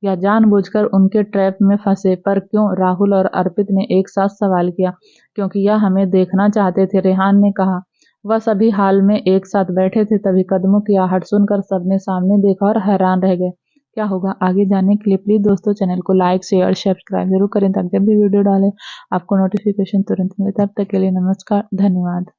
या जानबूझकर उनके ट्रैप में फंसे? पर क्यों? राहुल और अर्पित ने एक साथ सवाल किया। क्योंकि यह हमें देखना चाहते थे, रेहान ने कहा। वह सभी हाल में एक साथ बैठे थे, तभी कदमों की आहट सुनकर सबने सामने देखा और हैरान रह गए। क्या होगा आगे जानने के लिए प्लीज दोस्तों चैनल को लाइक शेयर सब्सक्राइब जरूर करें ताकि जब भी वीडियो डालें आपको नोटिफिकेशन तुरंत मिले। तब तक के लिए नमस्कार, धन्यवाद।